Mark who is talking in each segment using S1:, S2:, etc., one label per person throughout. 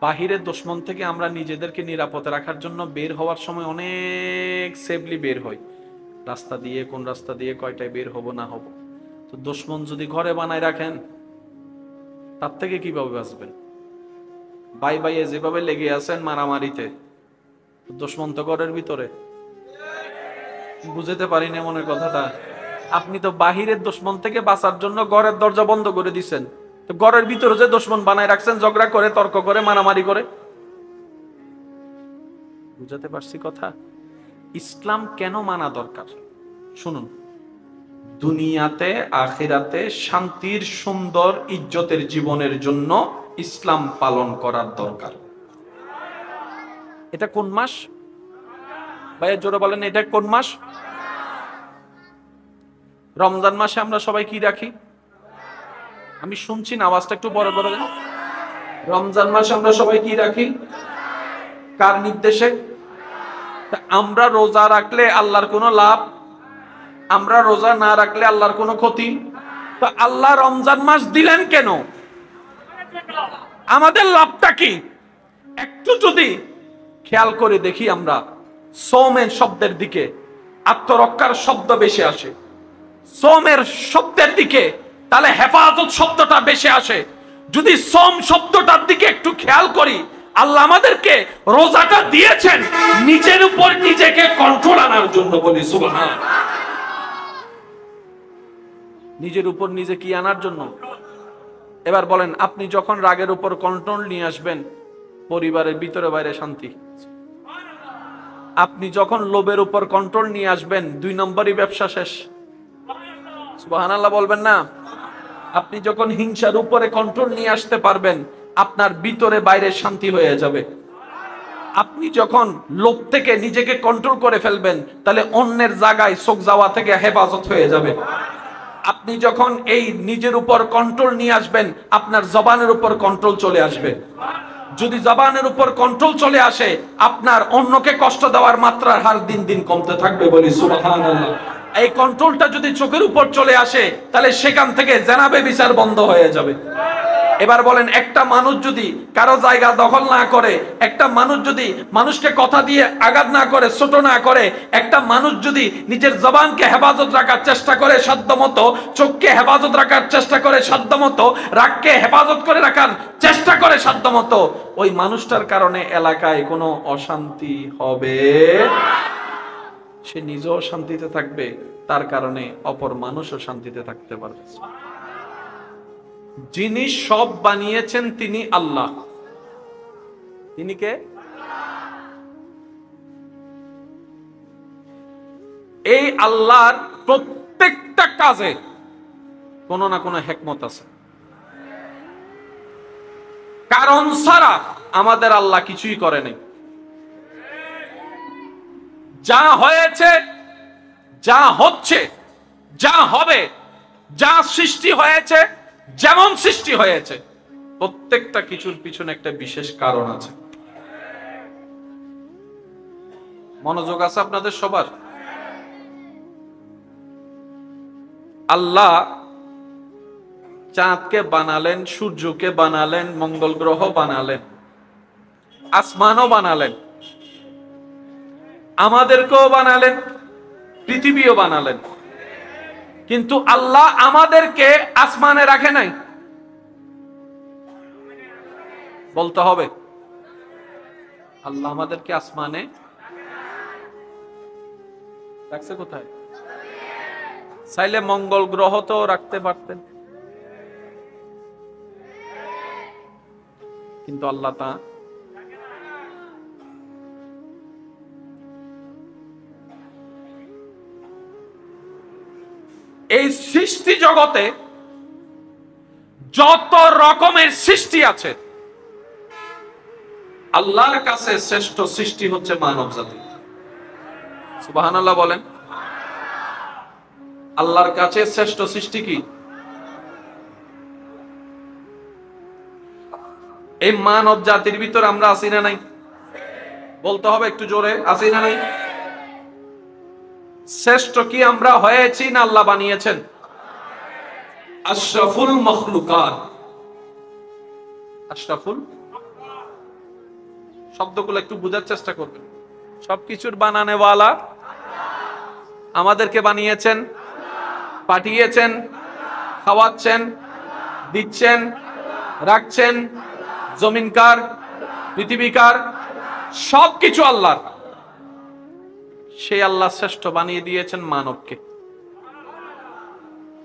S1: বাহিরের দুশমন থেকে আমরা নিজেদেরকে নিরাপদে রাখার জন্য বের হওয়ার সময় অনেক সেফলি বের হই, রাস্তা দিয়ে, কোন রাস্তা দিয়ে কয়টায় বের হব না হব। তো দুশমন যদি ঘরে বানায় রাখেন, তার থেকে কিভাবে বাঁচবেন? ভাই ভাইয়ে যেভাবে লেগে আছেন মারামারিতে, দুশমন তো ঘরের ভিতরে। বুঝতে পারি না মনের কথাটা। আপনি তো বাহিরের দুশমন থেকে বাঁচার জন্য ঘরের দরজা বন্ধ করে দিচ্ছেন, তো ঘরের ভিতরে যে দুশমন বানায় রাখছেন, ঝগড়া করে, তর্ক করে, মারামারি করে। বুঝাতে পারছি কথা? ইসলাম কেন মানা দরকার শুনুন। দুনিয়াতে আখিরাতে শান্তির, সুন্দর, ইজ্জতের জীবনের জন্য ইসলাম পালন করার দরকার। এটা কোন মাস ভাইয়া, জোরে বলেন, এটা কোন মাস? রমজান মাসে আমরা সবাই কি রাখি? আমি শুনছি না, আওয়াজটা একটু বড় বড়। রমজান মাসে আমরা সবাই কি রাখি? কার নির্দেশে? আমরা রোজা রাখলে আল্লাহর কোনো লাভ, আমরা রোজা না রাখলে আল্লাহর কোনো ক্ষতি। তো আল্লাহ রমজান মাস দিলেন কেন? আমাদের লাভটা কি? একটু যদি খেয়াল করে দেখি, আমরা সওমের শব্দের দিকে আত্মরক্ষার শব্দ বেশি আসে, সওমের শব্দের দিকে তাহলে হেফাজত শব্দটা বেশি আসে। যদি সওম শব্দটার দিকে একটু খেয়াল করি, আল্লাহ আমাদেরকে রোজাটা দিয়েছেন নিজের উপর নিজেকে কন্ট্রোল আনার জন্য। বলি সুবহানাল্লাহ। নিজের উপর নিজে কি আনার জন্য? এবার বলেন, আপনি যখন রাগের উপর কন্ট্রোল নিয়ে আসবেন, পরিবারের ভিতরে বাইরে শান্তি। আপনি যখন লোভের উপর কন্ট্রোল নিয়ে আসবেন, 2 নম্বরই ব্যবসা শেষ। সুবহানাল্লাহ বলবেন না? আপনি যখন হিংসার উপরে কন্ট্রোল নিয়ে আসতে পারবেন, আপনার ভিতরে বাইরে শান্তি হয়ে যাবে। আপনি যখন লোভ থেকে নিজেকে কন্ট্রোল করে ফেলবেন, তাহলে অন্যের জায়গায় চোখ যাওয়া থেকে হেফাজত হয়ে যাবে। আপনি যখন এই নিজের উপর কন্ট্রোল নিয়ে আসবেন, আপনার জবানের উপর কন্ট্রোল চলে আসবে। যদি জবানের উপর কন্ট্রোল চলে আসে, আপনার অন্যকে কষ্ট দেওয়ার মাত্রার হার দিন দিন কমতে থাকবে। বলি সুবহানাল্লাহ। এই কন্ট্রোলটা যদি চোখের উপর চলে আসে, তাহলে সেখান থেকে জেনাবে বিচার বন্ধ হয়ে যাবে। এবার বলেন, একটা মানুষ যদি কারো জায়গা দখল না করে, একটা মানুষ যদি মানুষকে কথা দিয়ে আঘাত না করে, ছোট না করে, একটা মানুষ যদি নিজের জবানকে হেফাজত রাখার চেষ্টা করে সাধ্যমতো, চোখকে হেফাজত রাখার চেষ্টা করে সাধ্যমতো, রাগকে হেফাজত করে রাখার চেষ্টা করে সাধ্যমতো, ওই মানুষটার কারণে এলাকায় কোনো অশান্তি হবে, সে নিজেও শান্তিতে থাকবে, তার কারণে অপর মানুষও শান্তিতে থাকতে পারবে। যিনি সব বানিয়েছেন তিনি আল্লাহ। তিনি কে? এই আল্লাহর প্রত্যেকটা কাজে কোনো না কোনো হিকমত আছে। কারণ ছাড়া আমাদের আল্লাহ কিছুই করে নাই। যা হয়েছে, যা হচ্ছে, যা হবে, যা সৃষ্টি হয়েছে, যেমন সৃষ্টি হয়েছে, প্রত্যেকটা কিছুর পিছনে একটা বিশেষ কারণ আছে। মনোযোগ আছে আপনাদের সবার? আল্লাহ চাঁদকে বানালেন, সূর্যকে বানালেন, মঙ্গল গ্রহ বানালেন, আসমানও বানালেন, আমাদেরকেও বানালেন, পৃথিবীও বানালেন। কিন্তু আল্লাহ আমাদেরকে আসমানে রাখে নাই। বলতে হবে, আল্লাহ আমাদেরকে আসমানে রাখছে কোথায়? চাইলে মঙ্গল গ্রহ তো রাখতে পারতেন, কিন্তু আল্লাহ তা এই সৃষ্টি জগতে যত রকমের সৃষ্টি আছে, আল্লাহর কাছে শ্রেষ্ঠ সৃষ্টি হচ্ছে মানব জাতি। সুবহানাল্লাহ বলেন। আল্লাহর কাছে শ্রেষ্ঠ সৃষ্টি কি? এই মানব জাতির ভিতর আমরা আছি না নাই? বলতে হবে একটু জোরে, আছি না নাই? শ্রেষ্ঠ কি আমরা হয়েছি না আল্লাহ বানিয়েছেন? আশরাফুল মখলুকাত, আশরাফুল শব্দগুলো একটু বোঝার চেষ্টা করবেন। সবকিছুর বানানেওয়ালা আমাদেরকে বানিয়েছেন, পাঠিয়েছেন, খাওয়াচ্ছেন, দিচ্ছেন, রাখছেন। জমিনকার, পৃথিবীকার, সবকিছু আল্লাহর। সেই আল্লাহ শ্রেষ্ঠ বানিয়ে দিয়েছেন মানবকে।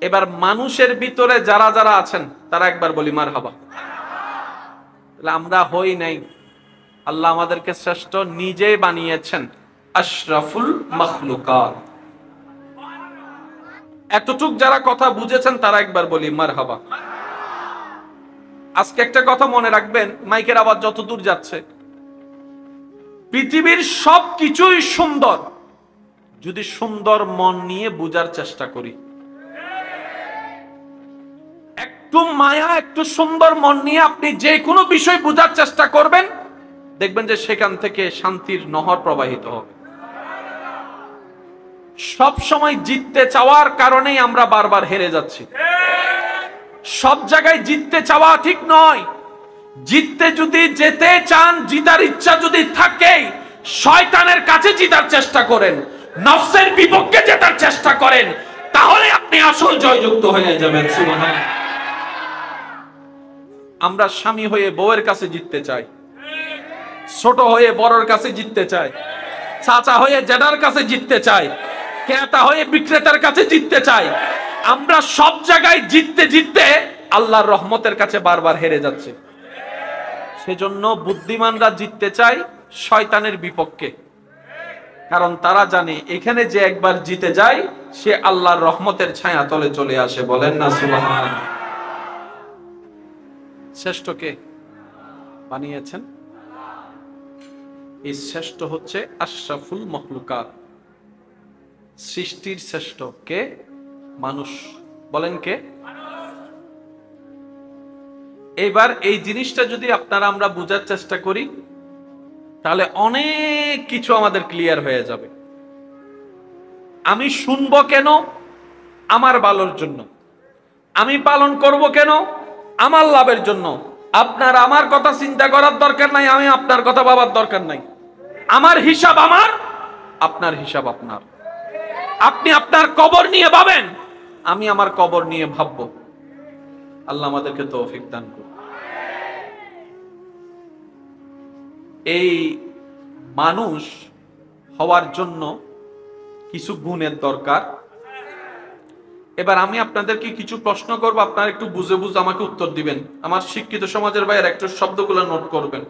S1: এবার মানুষের ভিতরে যারা যারা আছেন তারা একবার বলি মারহাবা। আমরা হই নাই, আল্লাহ আমাদেরকে শ্রেষ্ঠ নিজেই বানিয়েছেন, আশরাফুল মাখলুকাত। এতটুক যারা কথা বুঝেছেন তারা একবার বলি মারহাবা। আজকে একটা কথা মনে রাখবেন, মাইকের আওয়াজ যত দূর যাচ্ছে, পৃথিবীর সবকিছুই সুন্দর যদি সুন্দর মন নিয়ে বুঝার চেষ্টা করি। একটু মায়া, একটু সুন্দর মন নিয়ে আপনি যে কোনো বিষয় বুঝার চেষ্টা করবেন, দেখবেন যে সেখান থেকে শান্তির নহর প্রবাহিত হবে। সব সময় জিততে চাওয়ার কারণেই আমরা বারবার হেরে যাচ্ছি। সব জায়গায় জিততে চাওয়া ঠিক নয়। জিততে যদি যেতে চান, জিতার ইচ্ছা যদি থাকে, শয়তানের কাছে জিতার চেষ্টা করেন, নফসের বিপক্ষে জেতার চেষ্টা করেন, তাহলে আপনি আসল জয়যুক্ত হয়ে যাবেন। সুবহানাল্লাহ। আমরা স্বামী হয়ে বউয়ের কাছে জিততে চাই, ছোট হয়ে বড়র কাছে জিততে চাই, চাচা হয়ে জেঠার কাছে জিততে চাই, ক্রেতা হয়ে বিক্রেতার কাছে জিততে চাই। আমরা সব জায়গায় জিততে জিততে আল্লাহর রহমতের কাছে বারবার হেরে যাচ্ছে। সেজন্য বুদ্ধিমানরা জিততে চায় শয়তানের বিপক্ষে, কারণ তারা জানে এখানে যে একবার জিতে যায় সে আল্লাহর রহমতের ছায়া তলে চলে আসে। বলেন না সুবহানাল্লাহ। শ্রেষ্ঠকে বানিয়েছেন, এই শ্রেষ্ঠ হচ্ছে আশরাফুল মখলুকাত, সৃষ্টির শ্রেষ্ঠ। কে? মানুষ। বলেন কে? এবার এই জিনিসটা যদি আপনারা আমরা বুঝার চেষ্টা করি, তাহলে অনেক কিছু আমাদের ক্লিয়ার হয়ে যাবে। আমি শুনবো কেন? আমার ভালোর জন্য। আমি পালন করব কেন? আমার লাভের জন্য। আপনার আমার কথা চিন্তা করার দরকার নাই, আমি আপনার কথা ভাবার দরকার নাই। আমার হিসাব আমার, আপনার হিসাব আপনার। আপনি আপনার কবর নিয়ে ভাবেন, আমি আমার কবর নিয়ে ভাববো। আল্লাহ আমাদেরকে তৌফিক দান করুন। এই মানুষ হওয়ার জন্য কিছু গুণের দরকার। এবার আমি আপনাদেরকে কিছু প্রশ্ন করব, আপনারা একটু বুঝে বুঝে আমাকে উত্তর দিবেন। আমার শিক্ষিত সমাজের ভাইয়ের একটু শব্দগুলো নোট করবেন।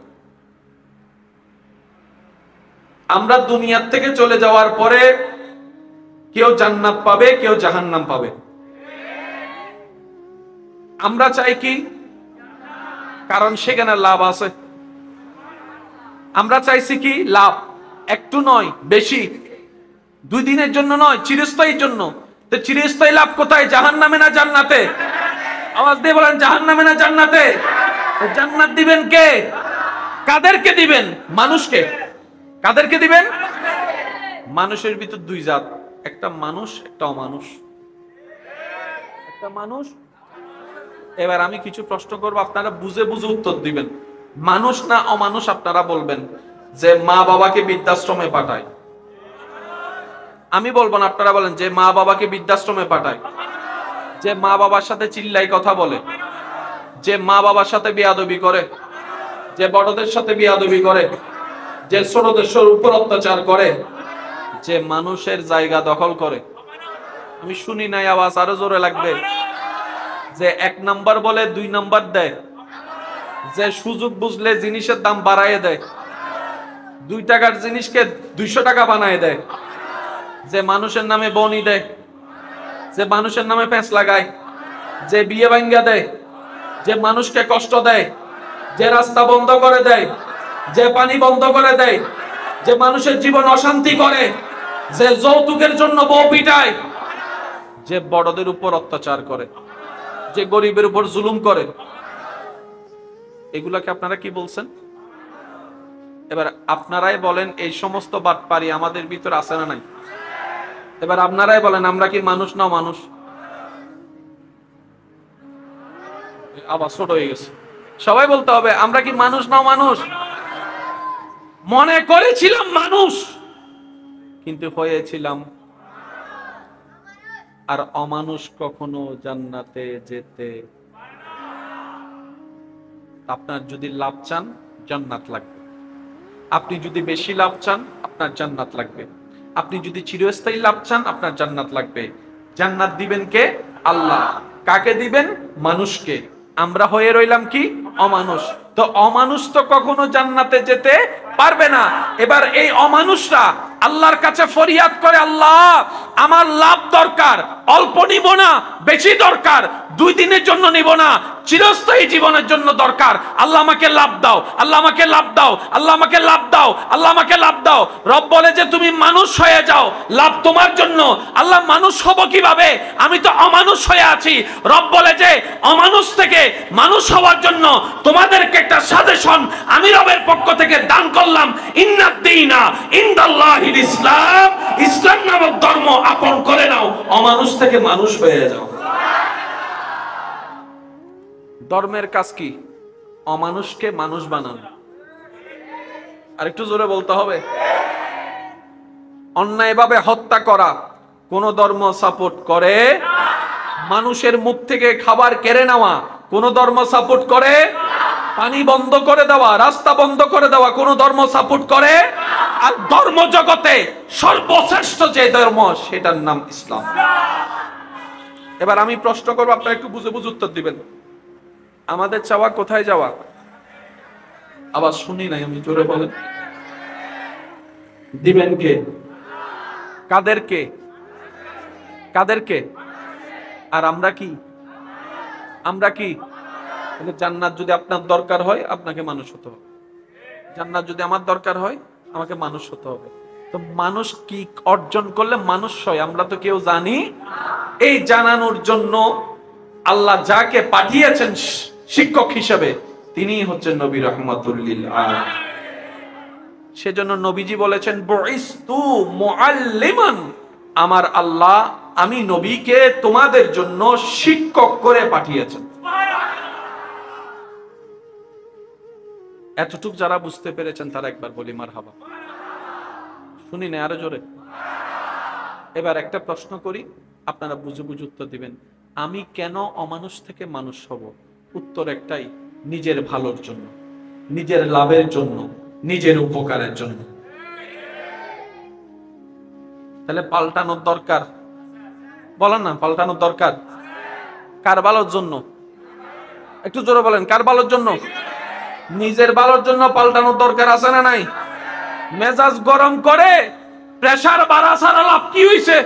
S1: আমরা দুনিয়ার থেকে চলে যাওয়ার পরে কেউ জান্নাত পাবে, কেউ জাহান্নাম পাবে। আমরা চাই কি? কারণ সেখানে লাভ আছে। আমরা চাইছি কি? লাভ। একটু নয়, বেশি। 2 দিনের জন্য নয়, চিরস্থায়ীর জন্য। তো চিরস্থায়ী লাভ কোথায়? জাহান্নামে না জান্নাতে? আওয়াজ দিয়ে বলেন, জাহান্নামে না জান্নাতে? জান্নাত দিবেন কে? কাদেরকে দিবেন? মানুষকে। কাদেরকে দিবেন? মানুষের ভিতর 2 জাত, একটা মানুষ, একটা অমানুষ। একটা মানুষ। এবার আমি কিছু প্রশ্ন করব, আপনারা বুঝে বুঝে উত্তর দিবেন। মানুষ না অমানুষ আপনারা বলবেন। যে মা বাবাকে বৃদ্ধাশ্রমে পাঠায়, আমি বলবো না, আপনারা বলেন। যে মা বাবাকে বৃদ্ধাশ্রমে পাঠায়, যে মা বাবার সাথে চিল্লাই কথা বলে, যে মা বাবার সাথে বেয়াদবি করে, যে বড়দের সাথে বেয়াদবি করে, যে ছোটদের উপর অত্যাচার করে, যে মানুষের জায়গা দখল করে। আমি শুনি নাই, আওয়াজ আরো জোরে লাগবে। যে 1 নাম্বার বলে 2 নাম্বার দেয়, যে সুযোগ বুঝলে জিনিসের দাম বাড়ায় দেয়, 2 টাকার জিনিসকে 200 টাকা বানায় দেয়, যে মানুষের নামে বনি দেয়, যে মানুষের নামে প্যাঁচ লাগায়, যে বিয়ে ভাঙ্গা দেয়, যে মানুষকে কষ্ট দেয়, যে রাস্তা বন্ধ করে দেয়, যে পানি বন্ধ করে দেয়, যে মানুষের জীবন অশান্তি করে, যে যৌতুকের জন্য বউ পিটায়, যে বড়দের উপর অত্যাচার করে, যে গরিবের উপর জুলুম করে, এগুলাকে আপনারা কি বলছেন? এবার আপনারাই বলেন, এই সমস্ত বাটপারি আমাদের ভিতর আছে না নাই? এবার আপনারাই বলেন, আমরা কি মানুষ না মানুষ? আবার ছোট হয়ে গেছে। সবাই বলতে হবে, আমরা কি মানুষ না মানুষ? মনে করেছিলাম মানুষ, কিন্তু হয়েছিলাম। আর অমানুষ কখনো জান্নাতে যেতে। আপনার যদি লাভ চান, জান্নাত লাগবে। আপনি যদি বেশি লাভ চান, আপনার জান্নাত লাগবে। আপনি যদি চিরস্থায়ী লাভ চান, আপনার জান্নাত লাগবে। জান্নাত দিবেন কে? আল্লাহ। কাকে দিবেন? মানুষকে। আমরা হয়ে রইলাম কি? অমানুষ। তো অমানুষ তো কখনো জান্নাতে যেতে পারবে না। এবার এই অমানুষরা আল্লাহর কাছে ফরিয়াদ করে, আল্লাহ আমার লাভ দরকার, অল্প নিব না, বেশি দরকার, 2 দিনের জন্য নিব না, চিরস্থায়ী জীবনের জন্য দরকার। আল্লাহ আমাকে লাভ দাও, আল্লাহ আমাকে লাভ দাও, আল্লাহ আমাকে লাভ দাও, আল্লাহ আমাকে লাভ দাও। রব বলে যে তুমি মানুষ হয়ে যাও, লাভ তোমার জন্য। আল্লাহ মানুষ হব কিভাবে? আমি তো অমানুষ হয়ে আছি। রব বলে যে অমানুষ থেকে মানুষ হওয়ার জন্য তোমাদেরকে একটা সাজেশন আমি রবের পক্ষ থেকে দান করলাম। ইন্নাদ-দীনা ইনদাল্লাহিল ইসলাম, ইসলাম নামক ধর্ম আপন করে নাও, অমানুষ থেকে মানুষ হয়ে যাও। ধর্মের কাজ কি? অমানুষকে মানুষ বানানো। আর একটু জোরে বলতে হবে। অন্যায়ভাবে হত্যা করা কোন ধর্ম সাপোর্ট করে? মানুষের মুখ থেকে খাবার কেড়ে নেওয়া কোন ধর্ম সাপোর্ট করে? পানি বন্ধ করে দেওয়া, রাস্তা বন্ধ করে দেওয়া কোন ধর্ম সাপোর্ট করে? আর ধর্ম জগতে সর্বশ্রেষ্ঠ যে ধর্ম, সেটার নাম ইসলাম। এবার আমি প্রশ্ন করবো, আপনারা একটু বুঝে বুঝে উত্তর দিবেন। আমাদের চাওয়া কোথায় যাওয়া? আবার শুনি নাই, আমি জোরে বলেন। দিবেন কে? কাদেরকে? কাদেরকে? আর আমরা কি? আমরা কি? জান্নাত যদি আপনার দরকার হয়, আপনাকে মানুষ হতে হবে। জান্নাত যদি আমার দরকার হয়, আমাকে মানুষ হতে হবে। তো মানুষ কি অর্জন করলে মানুষ হয়, আমরা তো কেউ জানি। এই জানানোর জন্য আল্লাহ যাকে পাঠিয়েছেন শিক্ষক হিসেবে, তিনি হচ্ছেন নবী রাহমাতুল লিল আলামিন। সেজন্য নবীজি বলেছেন, বুইস্তু মুআল্লিমান, আমার আল্লাহ আমি নবীকে তোমাদের জন্য শিক্ষক করে পাঠিয়েছেন। এতটুক যারা বুঝতে পেরেছেন তারা একবার বলি মারহাবা। শুনি না, আরো জোরে। এবার একটা প্রশ্ন করি, আপনারা বুঝে বুঝে উত্তর দিবেন। আমি কেন অমানুষ থেকে মানুষ হব? উত্তর একটাই, নিজের ভালোর জন্য, নিজের লাভের জন্য, নিজের উপকারের জন্য। তাহলে পাল্টানোর দরকার, বলেন না, পাল্টানোর দরকার। কার ভালোর জন্য? একটু জোরে বলেন, কার ভালোর জন্য? নিজের ভালোর জন্য পাল্টানোর দরকার আছে না নাই? মেজাজ গরম করে প্রেসার বাড়া ছাড়া লাভ কি হইছে?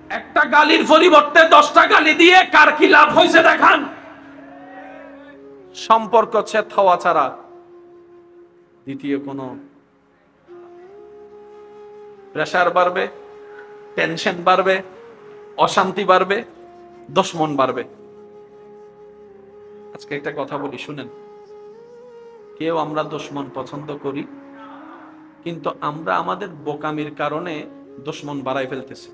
S1: একটা গালির পরিবর্তে 10টা গালি দিয়ে কার কি লাভ হয়েছে দেখান। সম্পর্ক ছেদ হওয়া ছাড়া দ্বিতীয় কোনো। প্রেসার বাড়বে, টেনশন বাড়বে, অশান্তি বাড়বে, দুশমন বাড়বে। আজকে একটা কথা বলি, শুনেন। কেউ আমরা দুশমন পছন্দ করি, কিন্তু আমরা আমাদের বোকামির কারণে দুশমন বাড়াই ফেলতেছি।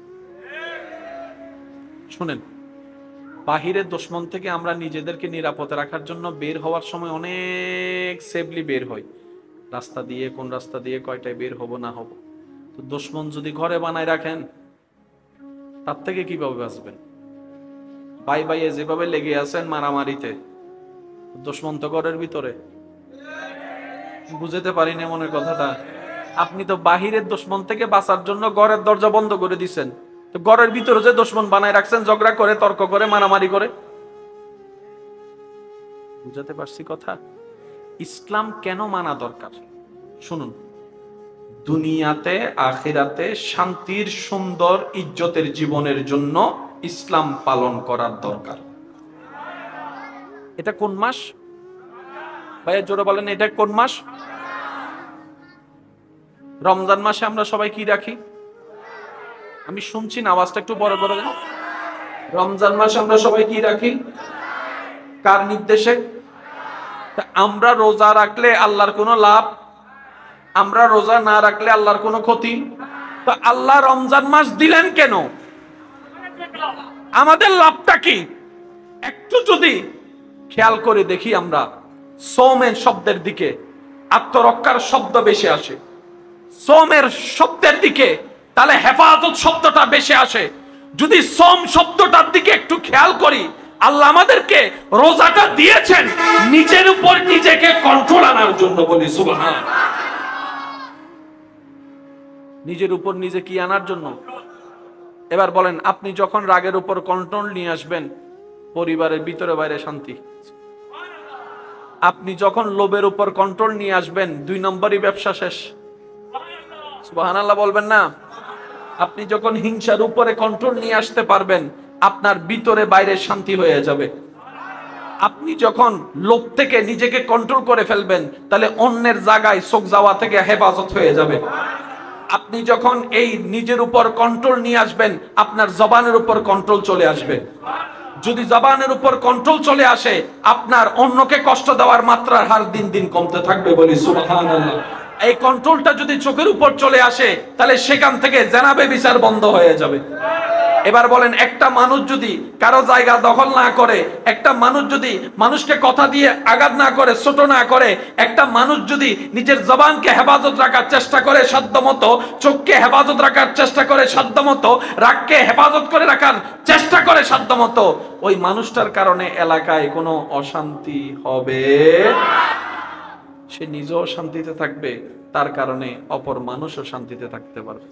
S1: শুনেন, বাহিরের দুশমন থেকে আমরা নিজেদেরকে নিরাপদে রাখার জন্য বের হওয়ার সময় অনেক সেফলি বের হই। রাস্তা দিয়ে, কোন রাস্তা দিয়ে কয়টায় বের হব না হব। তো দুশমন যদি ঘরে বানায় রাখেন, তার থেকে কিভাবে বাঁচবেন? ভাই ভাইয়ে যেভাবে লেগে আছেন মারামারিতে, দুশমন তো ঘরের ভিতরে। বুঝতে পারি না মনের কথাটা। আপনি তো বাহিরের দুশমন থেকে বাঁচার জন্য ঘরের দরজা বন্ধ করে দিচ্ছেন, তো ঘরের ভিতরে যে দুশমন বানায় রাখছেন, ঝগড়া করে, তর্ক করে, মারামারি করে। বুঝাতে পারছি কথা? ইসলাম কেন মানা দরকার শুনুন। দুনিয়াতে আখিরাতে শান্তির, সুন্দর, ইজ্জতের জীবনের জন্য ইসলাম পালন করার দরকার। এটা কোন মাস ভাইয়া, জোরে বলেন, এটা কোন মাস? রমজান মাসে আমরা সবাই কি রাখি? আমি শুনছি না, আওয়াজটা একটু বড় করে দেন। রমজান মাসে আমরা সবাই কি রাখি? কার নির্দেশে? আমরা রোজা রাখলে আল্লাহর কোনো লাভ, আমরা রোজা না রাখলে আল্লাহর কোনো ক্ষতি। তো আল্লাহ রমজান মাস দিলেন কেন? আমাদের লাভটা কি? একটু যদি খেয়াল করে দেখি আমরা সৌমের শব্দের দিকে, আত্মরক্ষার শব্দ বেশি আসে, সোমের শব্দের দিকে তাহলে হেফাজত শব্দটা বেশি আসে। যদি সোম শব্দটার দিকে একটু খেয়াল করি, আল্লাহ আমাদেরকে রোজাটা দিয়েছেন নিজের উপর নিজেকে কন্ট্রোল আনার জন্য। বলি সুবহানাল্লাহ। নিজের উপর নিজে কি আনার জন্য? এবার বলেন, আপনি যখন রাগের উপর কন্ট্রোল নিয়ে আসবেন, পরিবারের ভিতরে বাইরে শান্তি। আপনি যখন লোভের উপর কন্ট্রোল নিয়ে আসবেন, 2 নম্বরই ব্যবসা শেষ। সুবহানাল্লাহ বলবেন না? আপনি যখন হিংসার উপরে কন্ট্রোল নিয়ে আসতে পারবেন, আপনার ভিতরে বাইরে শান্তি হয়ে যাবে। আপনি যখন লোভ থেকে নিজেকে কন্ট্রোল করে ফেলবেন, তাহলে অন্যের জায়গায় চোখ যাওয়া থেকে হেফাজত হয়ে যাবে। আপনি যখন এই নিজের উপর কন্ট্রোল নিয়ে আসবেন, আপনার জবানের উপর কন্ট্রোল চলে আসবে। যদি জবানের উপর কন্ট্রোল চলে আসে, আপনার অন্যকে কষ্ট দেওয়ার মাত্রার হার দিন দিন কমতে থাকবে। বলি সুবহানাল্লাহ। এই কন্ট্রোলটা যদি চোখের উপর চলে আসে, তাহলে সেখান থেকে জেনাবে বিচার বন্ধ হয়ে যাবে। এবার বলেন, একটা মানুষ যদি কারো জায়গা দখল না করে, একটা মানুষ যদি মানুষকে কথা দিয়ে আঘাত না করে, ছোট না করে, একটা মানুষ যদি নিজের জবানকে হেফাজত রাখার চেষ্টা করে সাধ্যমতো, চোখকে হেফাজত রাখার চেষ্টা করে সাধ্যমতো, রাগকে হেফাজত করে রাখার চেষ্টা করে সাধ্যমতো, ওই মানুষটার কারণে এলাকায় কোনো অশান্তি হবে, সে নিজেও শান্তিতে থাকবে, তার কারণে অপর মানুষও শান্তিতে থাকতে পারবে।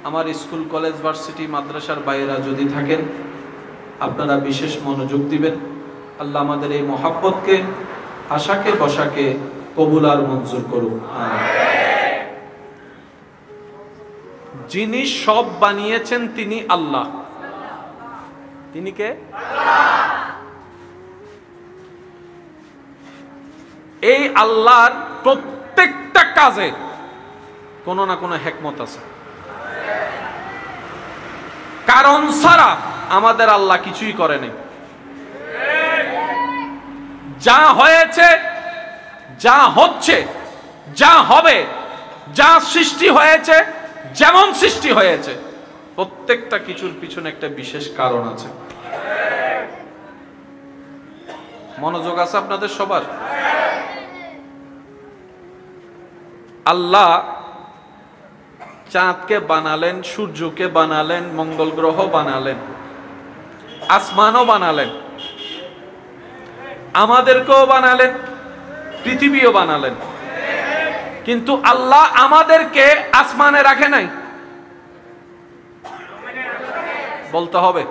S1: আমার স্কুল, কলেজ, ভার্সিটি, মাদ্রাসার বাইরা যদি থাকেন, আপনারা বিশেষ মনোযোগ দিবেন। আল্লাহ আমাদের এই মহাব্বতকে, আশাকে, বসাকে কবুল আর মঞ্জুর করুন। যিনি সব বানিয়েছেন তিনি আল্লাহ। তিনি কে? এই আল্লাহর প্রত্যেকটা কাজে কোনো না কোনো হিকমত আছে। কারণ ছাড়া আমাদের আল্লাহ কিছুই করে নাই। যা হয়েছে, যা হচ্ছে, যা হবে, যা সৃষ্টি হয়েছে, যেমন সৃষ্টি হয়েছে, প্রত্যেকটা কিছুর পিছনে একটা বিশেষ কারণ আছে। মনোযোগ আছে আপনাদের সবার? আল্লাহ চাঁদকে বানালেন, সূর্যকে বানালেন, মঙ্গল গ্রহ বানালেন, আসমানও বানালেন, আমাদেরকেও বানালেন, পৃথিবীও বানালেন। কিন্তু আল্লাহ আমাদেরকে আসমানে রাখে নাই। বলতে হবে,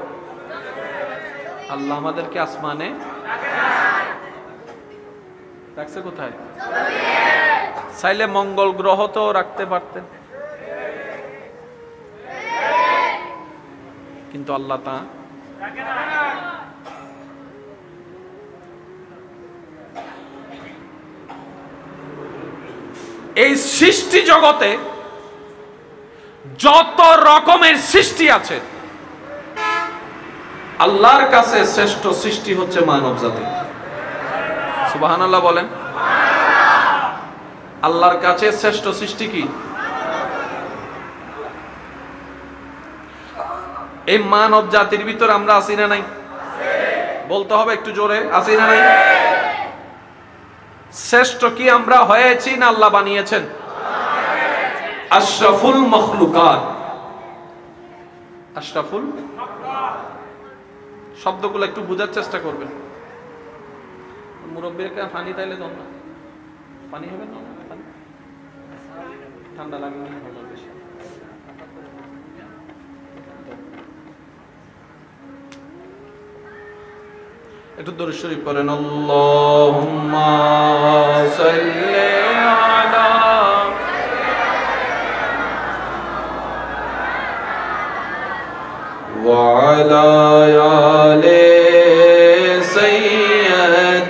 S1: আল্লাহ আমাদেরকে আসমানে রাখছে কোথায়? চাইলে মঙ্গল গ্রহ তো রাখতে পারতেন, কিন্তু আল্লাহ তা এই সৃষ্টি জগতে যত রকমের সৃষ্টি আছে, আল্লাহর কাছে শ্রেষ্ঠ সৃষ্টি হচ্ছে মানব জাতি। সুবহানাল্লাহ বলেন। আল্লাহর কাছে শ্রেষ্ঠ সৃষ্টি কি? এই মানব জাতির ভিতর আমরা আছি না নাই? বলতে হবে একটু জোরে, আছি না নাই? শ্রেষ্ঠ কি আমরা হয়েছি না আল্লাহ বানিয়েছেন? আশরাফুল মখলুকাত। আশরাফুল, শব্দগুলো একটু বোঝার চেষ্টা করবেন। মুরব্বীর পানি তাইলে দন না, পানি হবে না, ঠান্ডা লাগবে না, বেশি। একটু দরুদ শরীফ পড়েন। আল্লাহুম্মা সাল্লি আলা ওয়া আলা আলি সাইয়্যিদিনা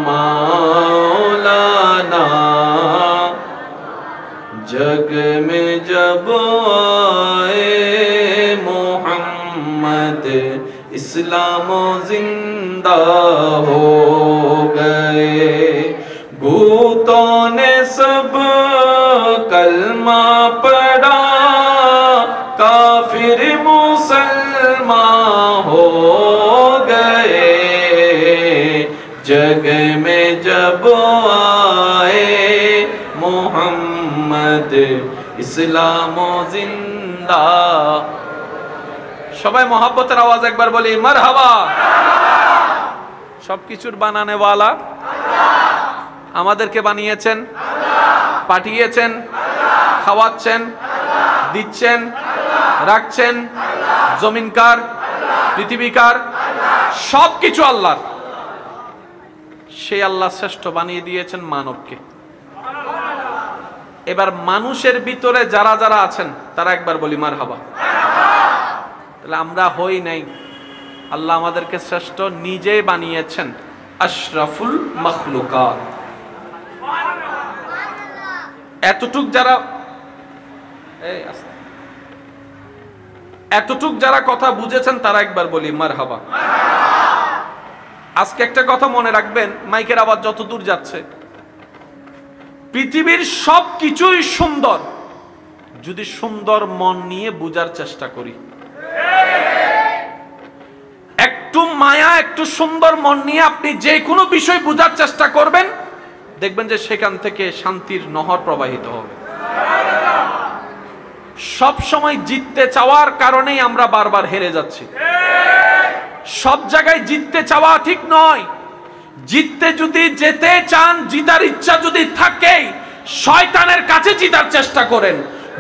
S1: মাওলানা। जग में जब आए मोहम्मद इस्लाम जिंदा हो गए। भूतों ने सब कलमा पढ़ा, काफिर मुसलमान हो गए। जग में जब आए मोहम्मद इस्लाम जिंदा। সবাই মহব্বতের আওয়াজ একবার বলি মারহাবা। সবকিছুর বানানে ওয়ালা আমাদেরকে বানিয়েছেন, পাঠিয়েছেন, খাওয়াচ্ছেন, দিচ্ছেন, রাখছেন। জমিনকার, পৃথিবীকার, সবকিছু আল্লাহর। সেই আল্লাহ শ্রেষ্ঠ বানিয়ে দিয়েছেন মানবকে। এবার মানুষের ভিতরে যারা যারা আছেন তারা একবার বলি মারহাবা। তাহলে আমরা হই নাই, আল্লাহ আমাদেরকে শ্রেষ্ঠ নিজেই বানিয়েছেন, আশরাফুল মাখলুকাত। এতটুক যারা কথা বুঝেছেন তারা একবার বলি মারহাবা। আজকে একটা কথা মনে রাখবেন, মাইকের আওয়াজ যত দূর যাচ্ছে, পৃথিবীর সবকিছুই সুন্দর যদি সুন্দর মন নিয়ে বুঝার চেষ্টা করি। একটু মায়া, একটু সুন্দর মন নিয়ে আপনি যে কোনো বিষয় বুঝার চেষ্টা করবেন, দেখবেন যে সেখান থেকে শান্তির নহর প্রবাহিত হবে। সব সময় জিততে চাওয়ার কারণেই আমরা বারবার হেরে যাচ্ছি। সব জায়গায় জিততে চাওয়া ঠিক নয়। জিততে যদি যেতে চান, জিতার ইচ্ছা যদি থাকে, শয়তানের কাছে জিতার চেষ্টা করেন,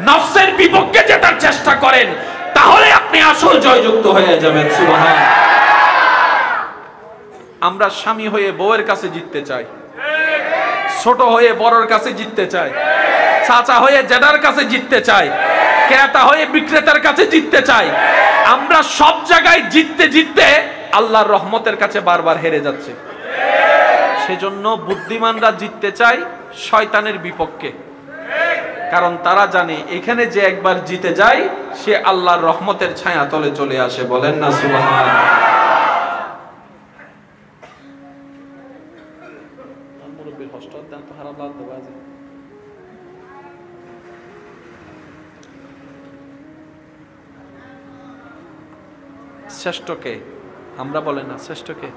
S1: নফসের বিপক্ষে জেতার চেষ্টা করেন, তাহলে আপনি আসল জয়যুক্ত হয়ে যাবেন। সুবহানাল্লাহ। আমরা স্বামী হয়ে বউয়ের কাছে জিততে চাই, ছোট হয়ে বড়র কাছে জিততে চাই, চাচা হয়ে জেঠার কাছে জিততে চাই, ক্রেতা হয়ে বিক্রেতার কাছে জিততে চাই। আমরা সব জায়গায় জিততে জিততে আল্লাহর রহমতের কাছে বারবার হেরে যাচ্ছে। সেজন্য বুদ্ধিমানরা জিততে চায় শয়তানের বিপক্ষে, কারণ তারা জানে এখানে যে একবার জিতে যায় সে আল্লাহর রহমতের ছায়া তলে চলে আসে। বলেন না সুবহানাল্লাহ। শ্রেষ্ঠকে আমরা বলেন না, শ্রেষ্ঠকে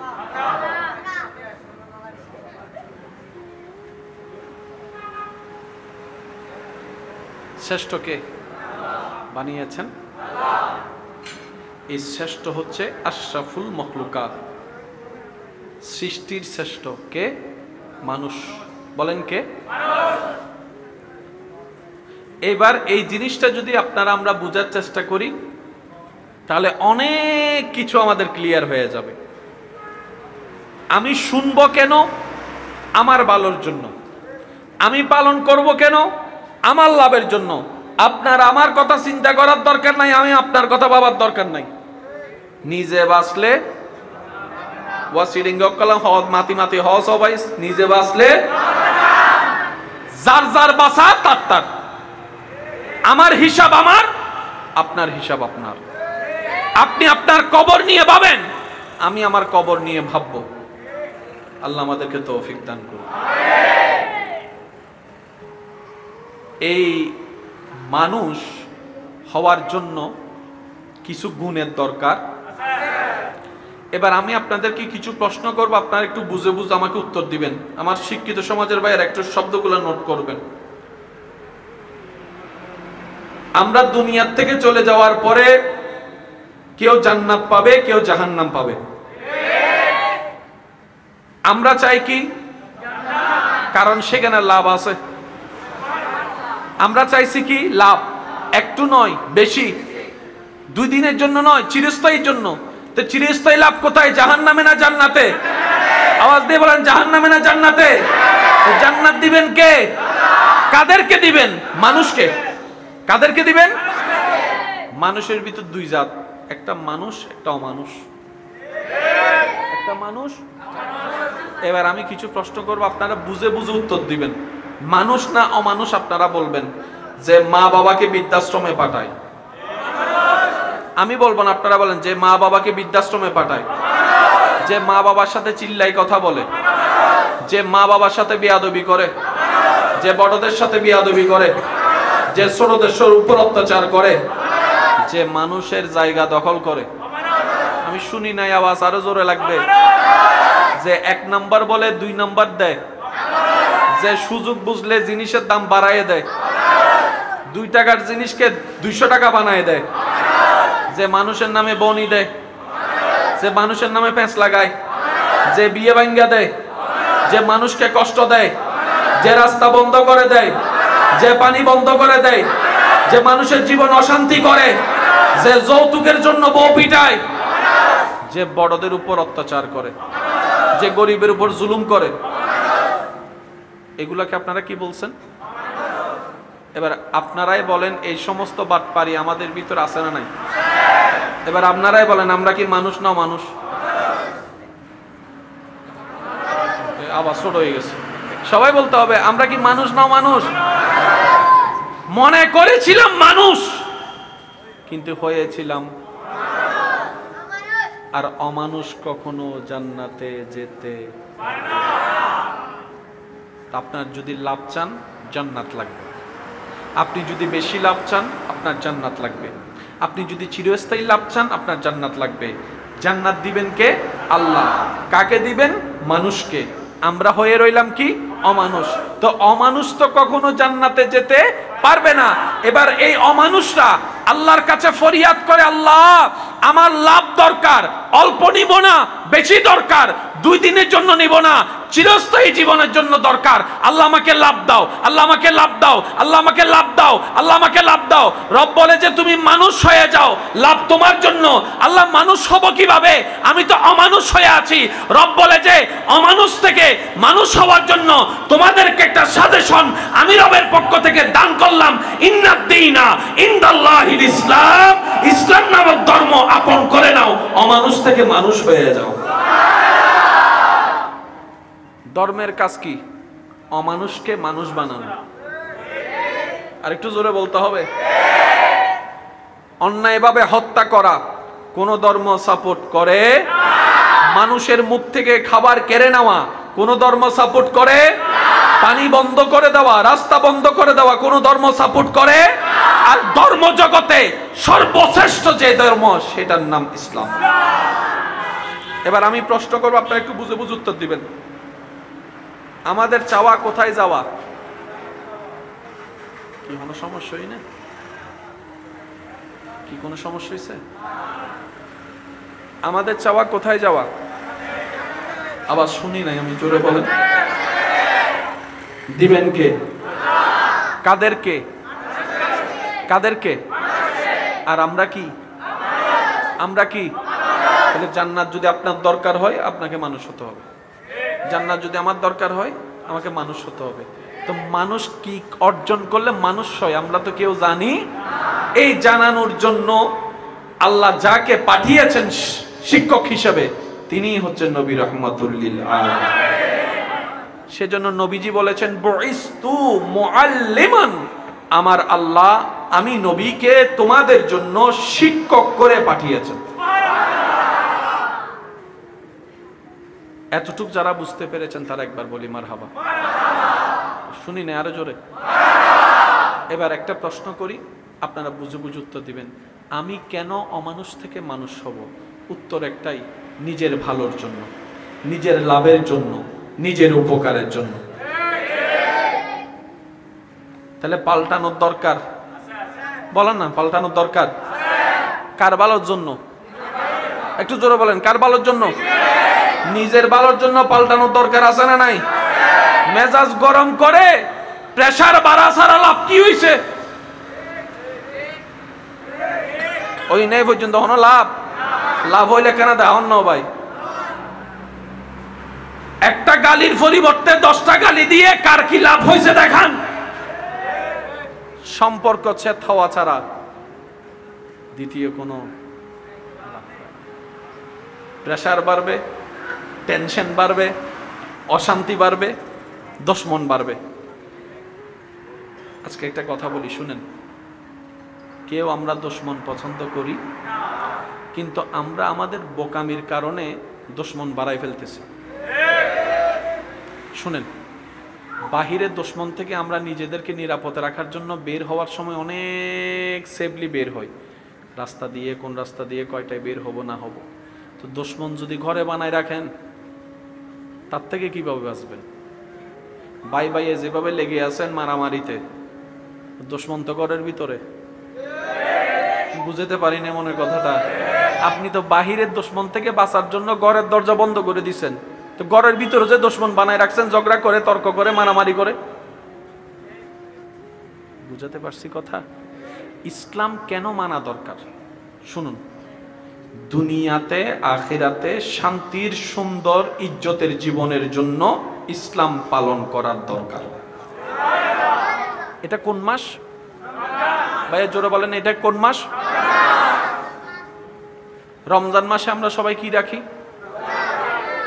S1: শ্রেষ্ঠকে বানিয়েছেন। এই শ্রেষ্ঠ হচ্ছে আশরাফুল মখলুকাত, সৃষ্টির শ্রেষ্ঠ। কে? মানুষ। বলেন কে? এবার এই জিনিসটা যদি আপনারা আমরা বুঝার চেষ্টা করি, তাহলে অনেক কিছু আমাদের ক্লিয়ার হয়ে যাবে। আমি শুনবো কেন? আমার ভালোর জন্য। আমি পালন করব কেন? আমার লাভের জন্য। আপনার আমার কথা চিন্তা করার দরকার নাই, আমি আপনার কথা ভাবার দরকার নাই। নিজে বাঁচলে মাতি মাতি হস হবাইস, নিজে বাঁচলে যার যার বাঁচা তার তার। আমার হিসাব আমার, আপনার হিসাব আপনার। আপনি আপনার কবর নিয়ে ভাবেন, আমি আমার কবর নিয়ে ভাববো। আল্লাহ আমাদেরকে তৌফিক দান করুন। এই মানুষ হওয়ার জন্য কিছু গুণের দরকার। এবার আমি আপনাদেরকে কিছু প্রশ্ন করব, আপনারা একটু বুঝে বুঝে আমাকে উত্তর দিবেন। আমার শিক্ষিত সমাজের ভাইয়ের একটু শব্দগুলো নোট করবেন। আমরা দুনিয়ার থেকে চলে যাওয়ার পরে কেউ জান্নাত পাবে, কেউ জাহান্নাম পাবে। আমরা চাই কি? কারণ সেখানে লাভ আছে। আমরা চাইছি কি? লাভ। একটু নয়, বেশি। 2 দিনের জন্য নয়, চিরস্থায়ীর জন্য। তো চিরস্থায়ী লাভ কোথায়? জাহান্নামে না জান্নাতে? আওয়াজ দিয়ে বলেন, জাহান্নামে না জান্নাতে? জান্নাত দিবেন কে? কাদেরকে দিবেন? মানুষকে। কাদেরকে দিবেন? মানুষের ভিতর 2 জাত, একটা মানুষ, একটা অমানুষ। একটা মানুষ। এবার আমি কিছু প্রশ্ন করব, আপনারা বুঝে বুঝে উত্তর দিবেন। মানুষ না অমানুষ আপনারা বলবেন। যে মা বাবাকে বৃদ্ধাশ্রমে পাঠায়, আমি বলবো না, আপনারা বলেন। যে মা বাবাকে বৃদ্ধাশ্রমে পাঠায়, যে মা বাবার সাথে চিল্লাই কথা বলে, যে মা বাবার সাথে বেয়াদবি করে, যে বড়দের সাথে বেয়াদবি করে, যে ছোটদের উপর অত্যাচার করে, যে মানুষের জায়গা দখল করে। আমি শুনি নাই, আওয়াজ আরো জোরে লাগবে। যে 1 নাম্বার বলে 2 নাম্বার দেয়, যে সুযোগ বুঝলে জিনিসের দাম বাড়ায় দেয়, 2 টাকার জিনিসকে 200 টাকা বানায় দেয়, যে মানুষের নামে বনি দেয়, যে মানুষের নামে প্যাঁচ লাগায়, যে বিয়ে ভাঙ্গা দেয়, যে মানুষকে কষ্ট দেয়, যে রাস্তা বন্ধ করে দেয়, যে পানি বন্ধ করে দেয়, যে মানুষের জীবন অশান্তি করে, যে যৌতুকের জন্য বউ পিটায়, যে বড়দের উপর অত্যাচার করে, যে গরিবের উপর জুলুম করে, এগুলাকে আপনারা কি বলছেন? এবার আপনারাই বলেন এই সমস্ত বাটপারি আমাদের ভিতর আছে না নাই? এবার আপনারাই বলেন আমরা কি মানুষ না মানুষ? আবার ছোট হয়ে গেছে, সবাই বলতে হবে আমরা কি মানুষ না মানুষ? মনে করেছিলাম মানুষ, কিন্তু হয়েছিলাম। আর অমানুষ কখনো জান্নাতে যেতে পারে না। আপনার যদি লাভ চান জান্নাত লাগবে, আপনি যদি বেশি লাভ চান আপনার জান্নাত লাগবে, আপনি যদি চিরস্থায়ী লাভ চান আপনার জান্নাত লাগবে। জান্নাত দিবেন কে? আল্লাহ। কাকে দিবেন? মানুষকে। আমরা হয়ে রইলাম কি? অমানুষ। তো অমানুষ তো কখনো জান্নাতে যেতে পারবে না। এবার এই অমানুষরা আল্লাহর কাছে ফরিয়াদ করে, আল্লাহ আমার লাভ দরকার, অল্প নিব না, বেশি দরকার, 2 দিনের জন্য নিব না, চিরস্থায়ী জীবনের জন্য দরকার। আল্লাহ আমাকে লাভ দাও, আল্লাহ আমাকে লাভ দাও, আল্লাহ আমাকে লাভ দাও, আল্লাহ আমাকে লাভ দাও। রব বলে যে তুমি মানুষ হয়ে যাও, লাভ তোমার জন্য। আল্লাহ মানুষ হব কিভাবে? আমি তো অমানুষ হয়ে আছি। রব বলে যে অমানুষ থেকে মানুষ হওয়ার জন্য তোমাদেরকে একটা সাজেশন আমি রবের পক্ষ থেকে দান করলাম। ইন্নাদ-দীনা ইনদাল্লাহিল ইসলাম, ইসলাম নামক ধর্ম আপন করে নাও, অমানুষ থেকে মানুষ হয়ে যাও। ধর্মের কাজ কি? অমানুষকে মানুষ বানানো। আর একটু জোরে বলতে হবে। অন্যায়ভাবে হত্যা করা কোন ধর্ম সাপোর্ট করে? মানুষের মুখ থেকে খাবার কেড়ে নেওয়া কোন ধর্ম সাপোর্ট করে? পানি বন্ধ করে দেওয়া, রাস্তা বন্ধ করে দেওয়া কোন ধর্ম সাপোর্ট করে? আর ধর্ম জগতে সর্বশ্রেষ্ঠ যে ধর্ম সেটার নাম ইসলাম। এবার আমি প্রশ্ন করব, আপনারা একটু বুঝে বুঝে উত্তর দিবেন। আমাদের চাওয়া কোথায় যাওয়া? কি কোনো সমস্যা হই না? কি কোনো সমস্যা হয়েছে? আমাদের চাওয়া কোথায় যাওয়া? আবার শুনি নাই, আমি জোরে বলেন। দিবেন কে? কাদেরকে? কাদেরকে? আর আমরা কি? আমরা কি? তাহলে জান্নাত যদি আপনার দরকার হয় আপনাকে মানুষ হতে হবে, জান্নাত যদি আমার দরকার হয় আমাকে মানুষ হতে হবে। তো মানুষ কি অর্জন করলে মানুষ হয় আমরা তো কেউ জানি। এই জানানোর জন্য আল্লাহ যাকে পাঠিয়েছেন শিক্ষক হিসেবে তিনিই হচ্ছেন নবী রাহমাতুল লিল আলামিন। সেজন্য নবীজি বলেছেন বুইস্তু মুআল্লিমান, আমার আল্লাহ আমি নবীকে তোমাদের জন্য শিক্ষক করে পাঠিয়েছেন। এতটুক যারা বুঝতে পেরেছেন তারা একবার বলি মারহাবা। শুনি না, আরো জোরে। এবার একটা প্রশ্ন করি, আপনারা বুঝে বুঝে উত্তর দিবেন। আমি কেন অমানুষ থেকে মানুষ হব? উত্তর একটাই, নিজের ভালোর জন্য, নিজের লাভের জন্য, নিজের উপকারের জন্য। তাহলে পাল্টানোর দরকার, বলেন না পাল্টানোর দরকার। কার ভালোর জন্য? একটু জোরে বলেন, কার ভালোর জন্য? নিজের ভালোর জন্য পাল্টানোর দরকার আছে না নাই? মেজাজ গরম করে প্রেসার বাড়া ছাড়া লাভ কি হইছে? ওই নেই পর্যন্ত হনো লাভ, লাভ হইলে কেন দেওয়ান না ভাই? একটা গালির পরিবর্তে 10টা গালি দিয়ে কার কি লাভ হয়েছে দেখান। সম্পর্ক ছেদ হওয়া ছাড়া দ্বিতীয় কোনো প্রেসার বাড়বে, টেনশন বাড়বে, অশান্তি বাড়বে, দুশমন বাড়বে। আজকে একটা কথা বলি শুনেন, কেউ আমরা দুশমন পছন্দ করি, কিন্তু আমরা আমাদের বোকামির কারণে দুশমন বাড়াই ফেলতেছি। শুনেন, বাহিরের দুশমন থেকে আমরা নিজেদেরকে নিরাপদে রাখার জন্য বের হওয়ার সময় অনেক সেফলি বের হই, রাস্তা দিয়ে, কোন রাস্তা দিয়ে কয়টায় বের হব না হব। তো দুশমন যদি ঘরে বানায় রাখেন তার থেকে কিভাবে বাঁচবেন? ভাই ভাইয়ে যেভাবে লেগে আছেন মারামারিতে, দুশমন্ত ঘরের ভিতরে, বুঝতে পারি না মনের কথাটা। আপনি তো বাহিরের দুশমন থেকে বাঁচার জন্য ঘরের দরজা বন্ধ করে দিচ্ছেন, তো ঘরের ভিতরে যে দুশমন বানায় রাখছেন, ঝগড়া করে, তর্ক করে, মারামারি করে। বুঝাতে পারছি কথা? ইসলাম কেন মানা দরকার শুনুন। দুনিয়াতে আখিরাতে শান্তির, সুন্দর, ইজ্জতের জীবনের জন্য ইসলাম পালন করার দরকার। এটা কোন মাস ভাইয়া, জোরে বলেন, এটা কোন মাস? রমজান মাসে আমরা সবাই কি রাখি?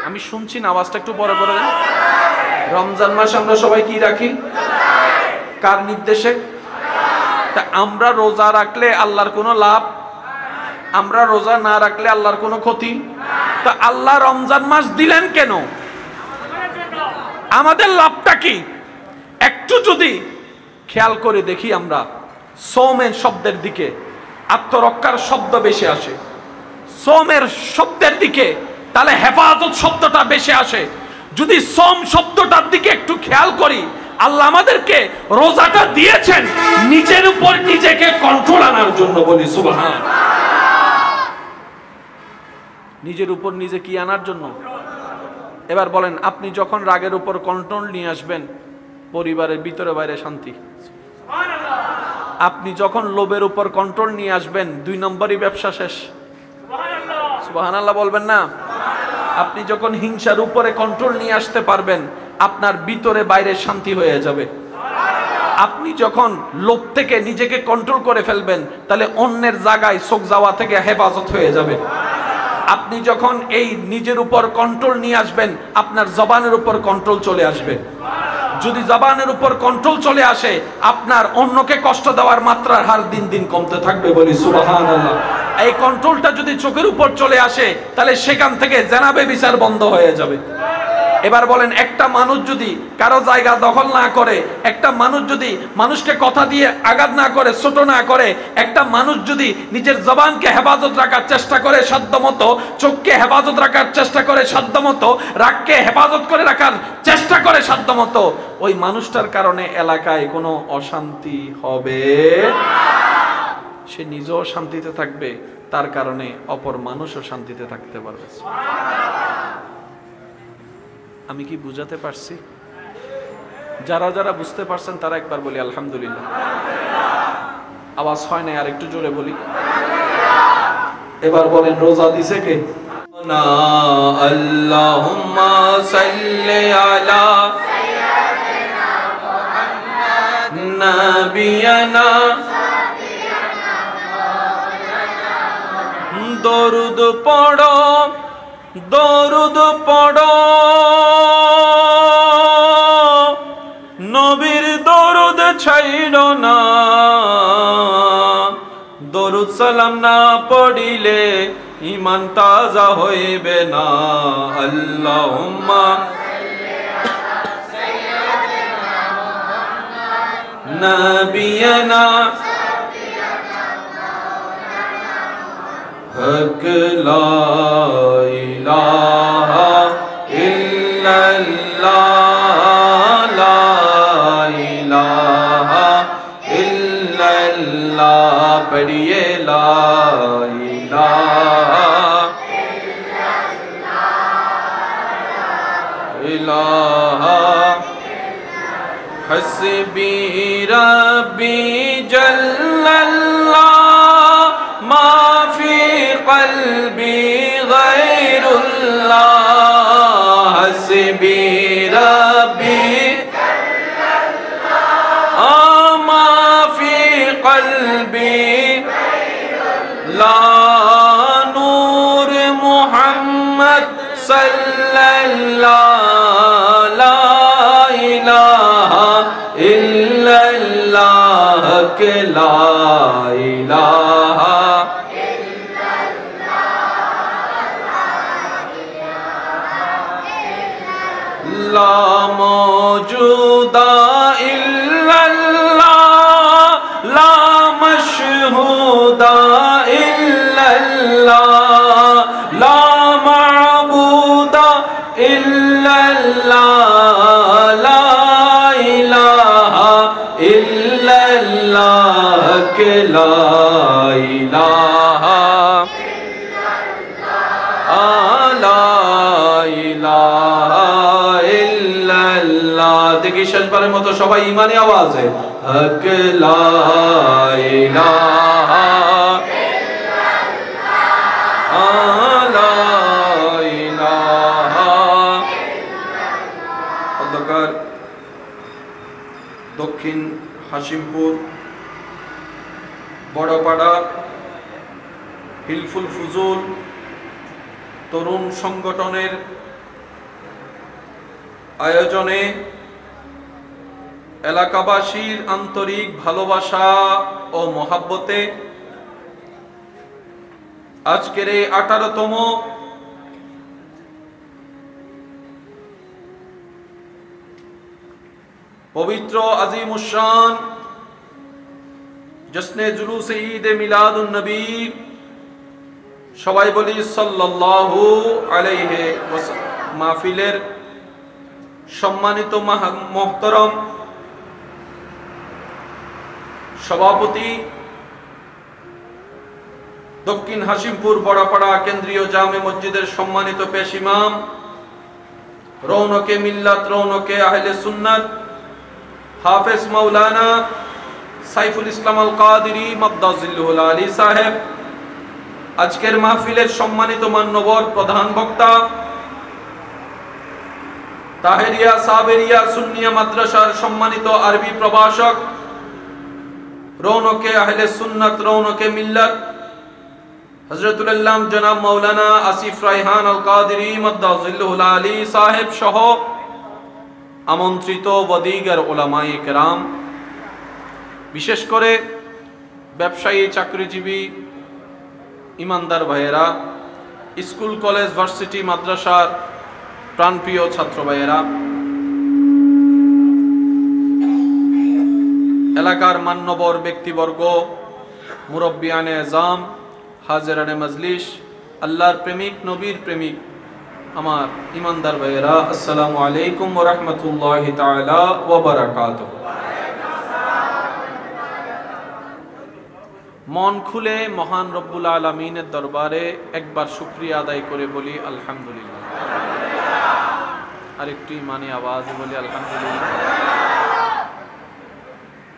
S1: আমি শুনছি না, আওয়াজটা একটু বড় করে দেন। রমজান মাসে আমরা সবাই কি রাখি? কার নির্দেশে? তা আমরা রোজা রাখলে আল্লাহর কোনো লাভ? আমরা রোজা না রাখলে আল্লাহর কোনো ক্ষতি? তা আল্লাহ রমজান মাস দিলেন কেন? আমাদের লাভটা কি? একটু যদি খেয়াল করে দেখি, আমরা সোমের শব্দের দিকে আত্মরক্ষার শব্দ বেশি আসে, সোমের শব্দের দিকে তাহলে হেফাজত শব্দটা বেশি আসে। যদি সোম শব্দটার দিকে একটু খেয়াল করি, আল্লাহ আমাদেরকে রোজাটা দিয়েছেন নিজের উপর নিজেকে কন্ট্রোল আনার জন্য। বলি সুবহান। নিজের উপর নিজে কি আনার জন্য? এবার বলেন, আপনি যখন রাগের উপর কন্ট্রোল নিয়ে আসবেন, পরিবারের ভিতরে বাইরে শান্তি। আপনি যখন লোভের উপর কন্ট্রোল নিয়ে আসবেন, 2 নম্বরই ব্যবসা শেষ। সুবহানাল্লাহ বলবেন না? আপনি যখন হিংসার উপরে কন্ট্রোল নিয়ে আসতে পারবেন, আপনার ভিতরে বাইরে শান্তি হয়ে যাবে। আপনি যখন লোভ থেকে নিজেকে কন্ট্রোল করে ফেলবেন, তাহলে অন্যের জায়গায় চোখ যাওয়া থেকে হেফাজত হয়ে যাবে। আপনি যখন এই নিজের উপর কন্ট্রোল নিয়ে আসবেন, আপনার জবানের উপর কন্ট্রোল চলে আসবে। যদি জবানের উপর কন্ট্রোল চলে আসে, আপনার অন্যকে কষ্ট দেওয়ার মাত্রার হার দিন দিন কমতে থাকবে। বলি সুবহানাল্লাহ। এই কন্ট্রোলটা যদি চোখের উপর চলে আসে, তাহলে সেখান থেকে জেনাবে বিচার বন্ধ হয়ে যাবে। এবার বলেন, একটা মানুষ যদি কারো জায়গা দখল না করে, একটা মানুষ যদি মানুষকে কথা দিয়ে আঘাত না করে, ছোট না করে, একটা মানুষ যদি নিজের জবানকে হেফাজত রাখার চেষ্টা করে সাধ্যমতো, চোখকে হেফাজত রাখার চেষ্টা করে সাধ্যমতো, রাগকে হেফাজত করে রাখার চেষ্টা করে সাধ্যমতো, ওই মানুষটার কারণে এলাকায় কোনো অশান্তি হবে না। সে নিজেও শান্তিতে থাকবে, তার কারণে অপর মানুষও শান্তিতে থাকতে পারবে। আমি কি বুঝাতে পারছি? যারা যারা বুঝতে পারছেন তারা একবার বলি আলহামদুলিল্লাহ। আওয়াজ হয় না, আর একটু জোরে বলি। এবার বলেন, রোজা দিছে কে? আল্লাহুম্মা সাল্লি আলা সাইয়্যিদিনা মুহাম্মাদ নাবিয়ানা দরুদ পড়ো, দরুদ পড়ো, নবীর দরুদ ছাইড়ো না। দরুদ সালাম না পড়িলে ঈমান তাজা হইবে না। আল্লাহুম্মা নাবিয়ানা হক লা ইলাহা ইল্লাল্লাহ, লা ইলাহা ইল্লাল্লাহ, পড়িয়ে লা ইলাহা ইলাহা হাসবি রাব্বি জাল্লাল্লাহ মা ফি কলবি গায়রুল্লাহ। হাসবি রাব্বি জাল্লাল্লাহ মা ফি কলবি লা নূর মুহাম্মদ সাল্লাল্লাহ, লা ইলাহা ইল্লাল্লাহ, কে লা ইলাহা লা মওজুদা ইল্লাল্লাহ, লা মাশহুদা ইল্লাল্লাহ, লা মা'বুদা ইল্লাল্লাহ। লা ইলাহা লা ইলাহা ইল্লাল্লাহ। দেখি শেষবারের মতো সবাই ইমানি আওয়াজে হক লা ইলাহা লা ইলাহা। অন্ধকার দক্ষিণ হাশিমপুর বড়পাড়া হিলফুল ফুজুল তরুণ সংগঠনের আয়োজনে এলাকাবাসীর আন্তরিক ভালোবাসা ও মহাব্বতে আজকের এই 18তম পবিত্র আজিমুশ-শান জশ্নে জুলুসে ঈদে মিলাদুন নবী, সবাই বলি সাল্লাল্লাহু আলাইহি ওয়াসাল্লাম, মাহফিলের সম্মানিত মুহতারাম সভাপতি, দক্ষিণ হাশিমপুর বড়পাড়া কেন্দ্রীয় জামে মসজিদের সম্মানিত পেশ ইমাম, রৌনকে মিল্লাত, রৌনকে আহলে সুন্নাত, হাফেজ মাওলানা সাইফুল ইসলাম আল কাদেরী মাদ্দাজিল্লুহুল আলী সাহেব, আজকের মাহফিলের সম্মানিত মান্যবর প্রধান বক্তা, তাহেরিয়া সাবেরিয়া সুন্নিয়া মাদ্রাসার সম্মানিত আরবি প্রভাষক, রৌনকে আহলে সুন্নাত, রৌনকে মিল্লাত হযরতুল আল্লাম জনাব মাওলানা আসিফ রায়হান আল কাদেরী মাদ্দাজিল্লুহুল আলী সাহেব সহ আমন্ত্রিত বদিগার উলামায়ে কেরাম, বিশেষ করে ব্যবসায়ী, চাকরিজীবী, ইমানদার ভাইয়েরা, স্কুল কলেজ ভার্সিটি মাদ্রাসার প্রাণপ্রিয় ছাত্র ভাইয়েরা, এলাকার মান্যবর ব্যক্তিবর্গ, মুরব্বিয়ানে আজম, হাজিরানে মজলিস, আল্লাহর প্রেমিক, নবীর প্রেমিক, আমার ইমানদার ভাইয়েরা, আসসালামু আলাইকুম ওয়া রাহমাতুল্লাহি তাআলা ওয়া বারাকাতুহু। মন খুলে মহান রব্বুল আলামিনের দরবারে একবার শুকরিয়া আদায় করে বলি আলহামদুলিল্লাহ। আরেকটু ইমানি আওয়াজ বলি আলহামদুলিল্লাহ।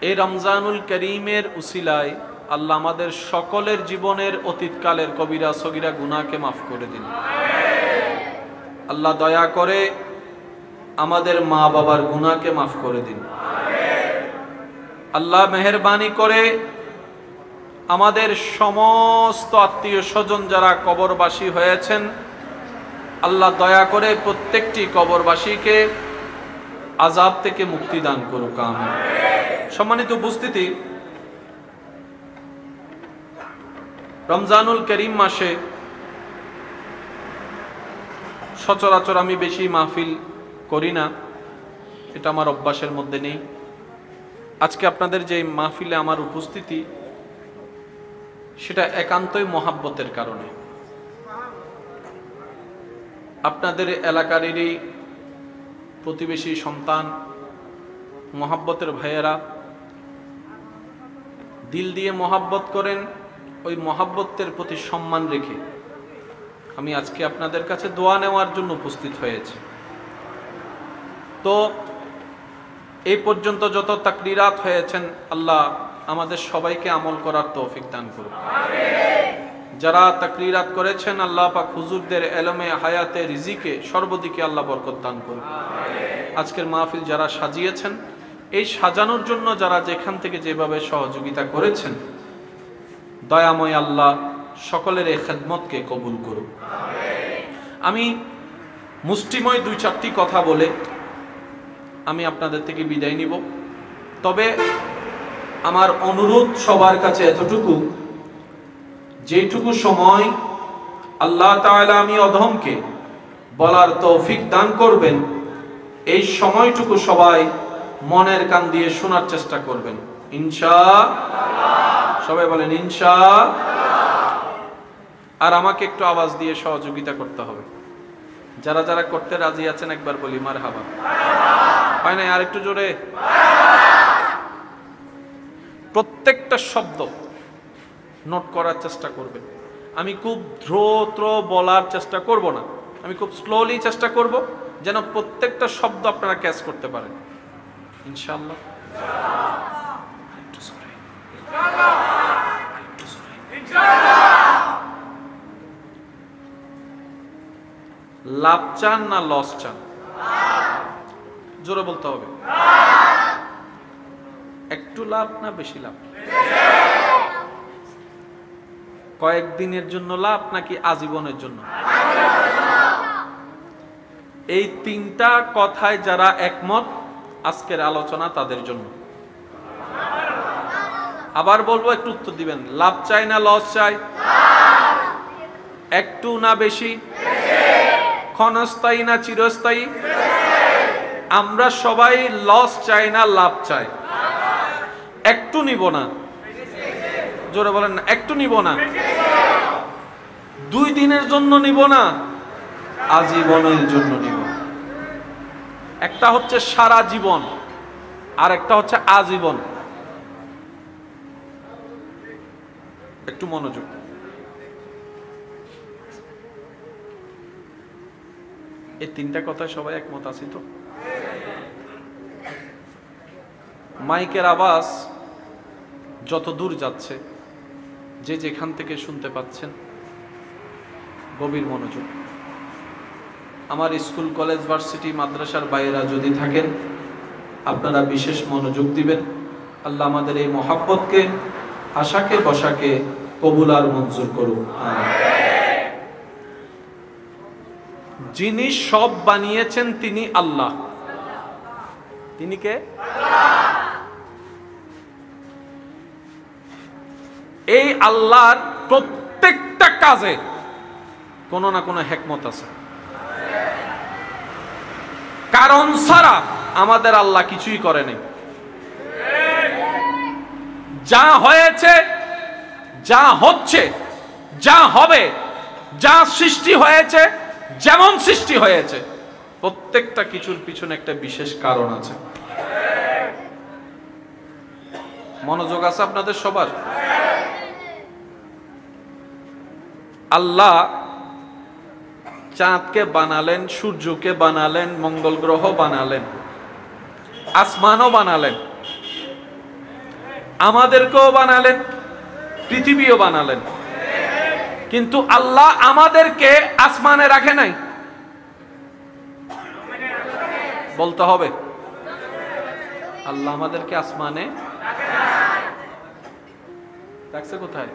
S1: এই রমজানুল করিমের উসিলায় আল্লাহ আমাদের সকলের জীবনের অতীতকালের কবিরা সগীরা গুনাহকে মাফ করে দিন। আল্লাহ দয়া করে আমাদের মা বাবার গুনাহকে মাফ করে দিন। আল্লাহ মেহেরবানি করে আমাদের সমস্ত আত্মীয় স্বজন যারা কবরবাসী হয়েছেন, আল্লাহ দয়া করে প্রত্যেকটি কবরবাসীকে আযাব থেকে মুক্তি দান করুক, আমিন। সম্মানিত উপস্থিতি, রমজানুল করিম মাসে সচরাচর আমি বেশি মাহফিল করি না, এটা আমার অভ্যাসের মধ্যে নেই। আজকে আপনাদের যে মাহফিলে আমার উপস্থিতি, সেটা একান্তই মহাব্বতের কারণে। আপনাদের এলাকারই প্রতিবেশী সন্তান, মহাব্বতের ভাইয়েরা দিল দিয়ে মহাব্বত করেন, ওই মহাব্বতের প্রতি সম্মান রেখে আমি আজকে আপনাদের কাছে দোয়া নেওয়ার জন্য উপস্থিত হয়েছি। তো এই পর্যন্ত যত তাকরিরাত হয়েছেন, আল্লাহ আমাদের সবাইকে আমল করার তৌফিক দান করুন। যারা তাকরিরাত করেছেন, আল্লাহ পাক হুজুরদের এলমে, হায়াতে, রিজিকে, সর্বদিকে আল্লাহ বরকত দান করুন। আজকের মাহফিল যারা সাজিয়েছেন, এই সাজানোর জন্য যারা যেখান থেকে যেভাবে সহযোগিতা করেছেন, দয়াময় আল্লাহ সকলের এই খেদমতকে কবুল করুন। আমি মুষ্টিময় 2-4টি কথা বলে আমি আপনাদের থেকে বিদায় নিব। তবে আমার অনুরোধ সবার কাছে এতটুকু, যেটুকু সময় আল্লাহ তাআলা আমি অধমকে বলার তৌফিক দান করবেন, এই সময়টুকু সবাই মনের কান দিয়ে শোনার চেষ্টা করবেন, ইনশাআল্লাহ। সবাই বলেন ইনশাআল্লাহ। আর আমাকে একটু আওয়াজ দিয়ে সহযোগিতা করতে হবে। যারা যারা করতে রাজি আছেন একবার বলি মারহাবা। হয় না? আর একটু জোরে। প্রত্যেকটা শব্দ নোট করার চেষ্টা করবেন। আমি খুব দ্রুত বলার চেষ্টা করব না, আমি খুব স্লোলি চেষ্টা করব যেন প্রত্যেকটা শব্দ আপনারা ক্যাচ করতে পারেন ইনশাআল্লাহ। লাভ চান না লস চান? জোরে বলতে হবে। একটু লাভ না বেশি লাভ? কয়েকদিনের জন্য লাভ নাকি আজীবনের জন্য? এই তিনটা কথায় যারা একমত আজকের আলোচনা তাদের জন্য। আবার বলবো, একটু উত্তর দিবেন। লাভ চাই না লস চাই? একটু না বেশি? ক্ষণস্থায়ী না চিরস্থায়ী? আমরা সবাই লস চাই না লাভ চাই? একটু নিব না? জোরে বলেন না। একটু নিব না? 2 দিনের জন্য নিব না, আজীবনের জন্য নিব। একটা হচ্ছে সারা জীবন, আর একটা হচ্ছে আজীবন। একটু মনোযোগ। এই তিনটা কথায় সবাই একমত আছি তো? মাইকের আওয়াজ যত দূর যাচ্ছে, যে যেখান থেকে শুনতে পাচ্ছেন, গভীর মনোযোগ। আমার স্কুল কলেজ ভার্সিটি মাদ্রাসার বাইরা যদি থাকেন, আপনারা বিশেষ মনোযোগ দিবেন। আল্লাহ আমাদের এই মহাব্বতকে, আশাকে বসাকে কবুল আর মঞ্জুর করুন। যিনি সব বানিয়েছেন তিনি আল্লাহ। তিনি কে? এই আল্লাহর প্রত্যেকটা কাজে কোনো না কোনো হিকমত আছে। কারণ ছাড়া আমাদের আল্লাহ কিছুই করেনি। যা হয়েছে, যা হচ্ছে, যা হবে, যা সৃষ্টি হয়েছে, যেমন সৃষ্টি হয়েছে, প্রত্যেকটা কিছুর পিছনে একটা বিশেষ কারণ আছে। মনোযোগ আছে আপনাদের সবার? আল্লাহ চাঁদকে বানালেন, সূর্যকে বানালেন, মঙ্গল গ্রহ বানালেন, আসমানও বানালেন, আমাদেরকেও বানালেন, পৃথিবীও বানালেন। কিন্তু আল্লাহ আমাদেরকে আসমানে রাখে নাই। বলতে হবে, আল্লাহ আমাদেরকে আসমানে রাখছে কোথায়?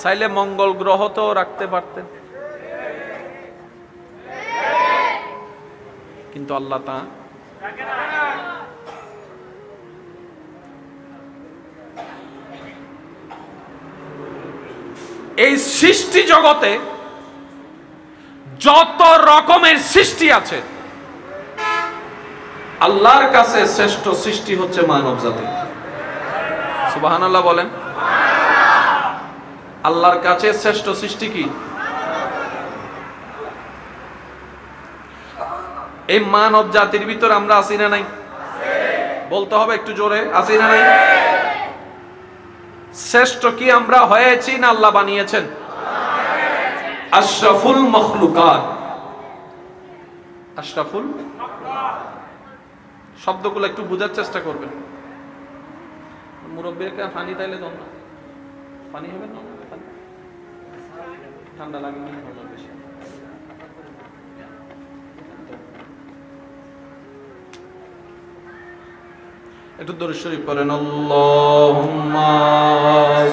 S1: চাইলে মঙ্গল গ্রহ তো রাখতে পারতেন, কিন্তু আল্লাহ তা এই সৃষ্টি জগতে যত রকমের সৃষ্টি আছে, আল্লাহর কাছে শ্রেষ্ঠ সৃষ্টি হচ্ছে মানব জাতি। সুবহানাল্লাহ বলেন। আল্লাহর কাছে শ্রেষ্ঠ সৃষ্টি কি? এই মানব জাতির ভিতর আমরা আছি না নাই? বলতে হবে একটু জোরে, আছি না নাই? শ্রেষ্ঠ কি আমরা হয়েছি না আল্লাহ বানিয়েছেন? আশরাফুল মখলুকাত। আশরাফুল, শব্দগুলো একটু বোঝার চেষ্টা করবেন। মুরব্বীর পানি তাইলে দন না, পানি হবে না, ঠান্ডা লাগে না, বেশি। একটু দরুদ শরীফ পড়েন। আল্লাহুম্মা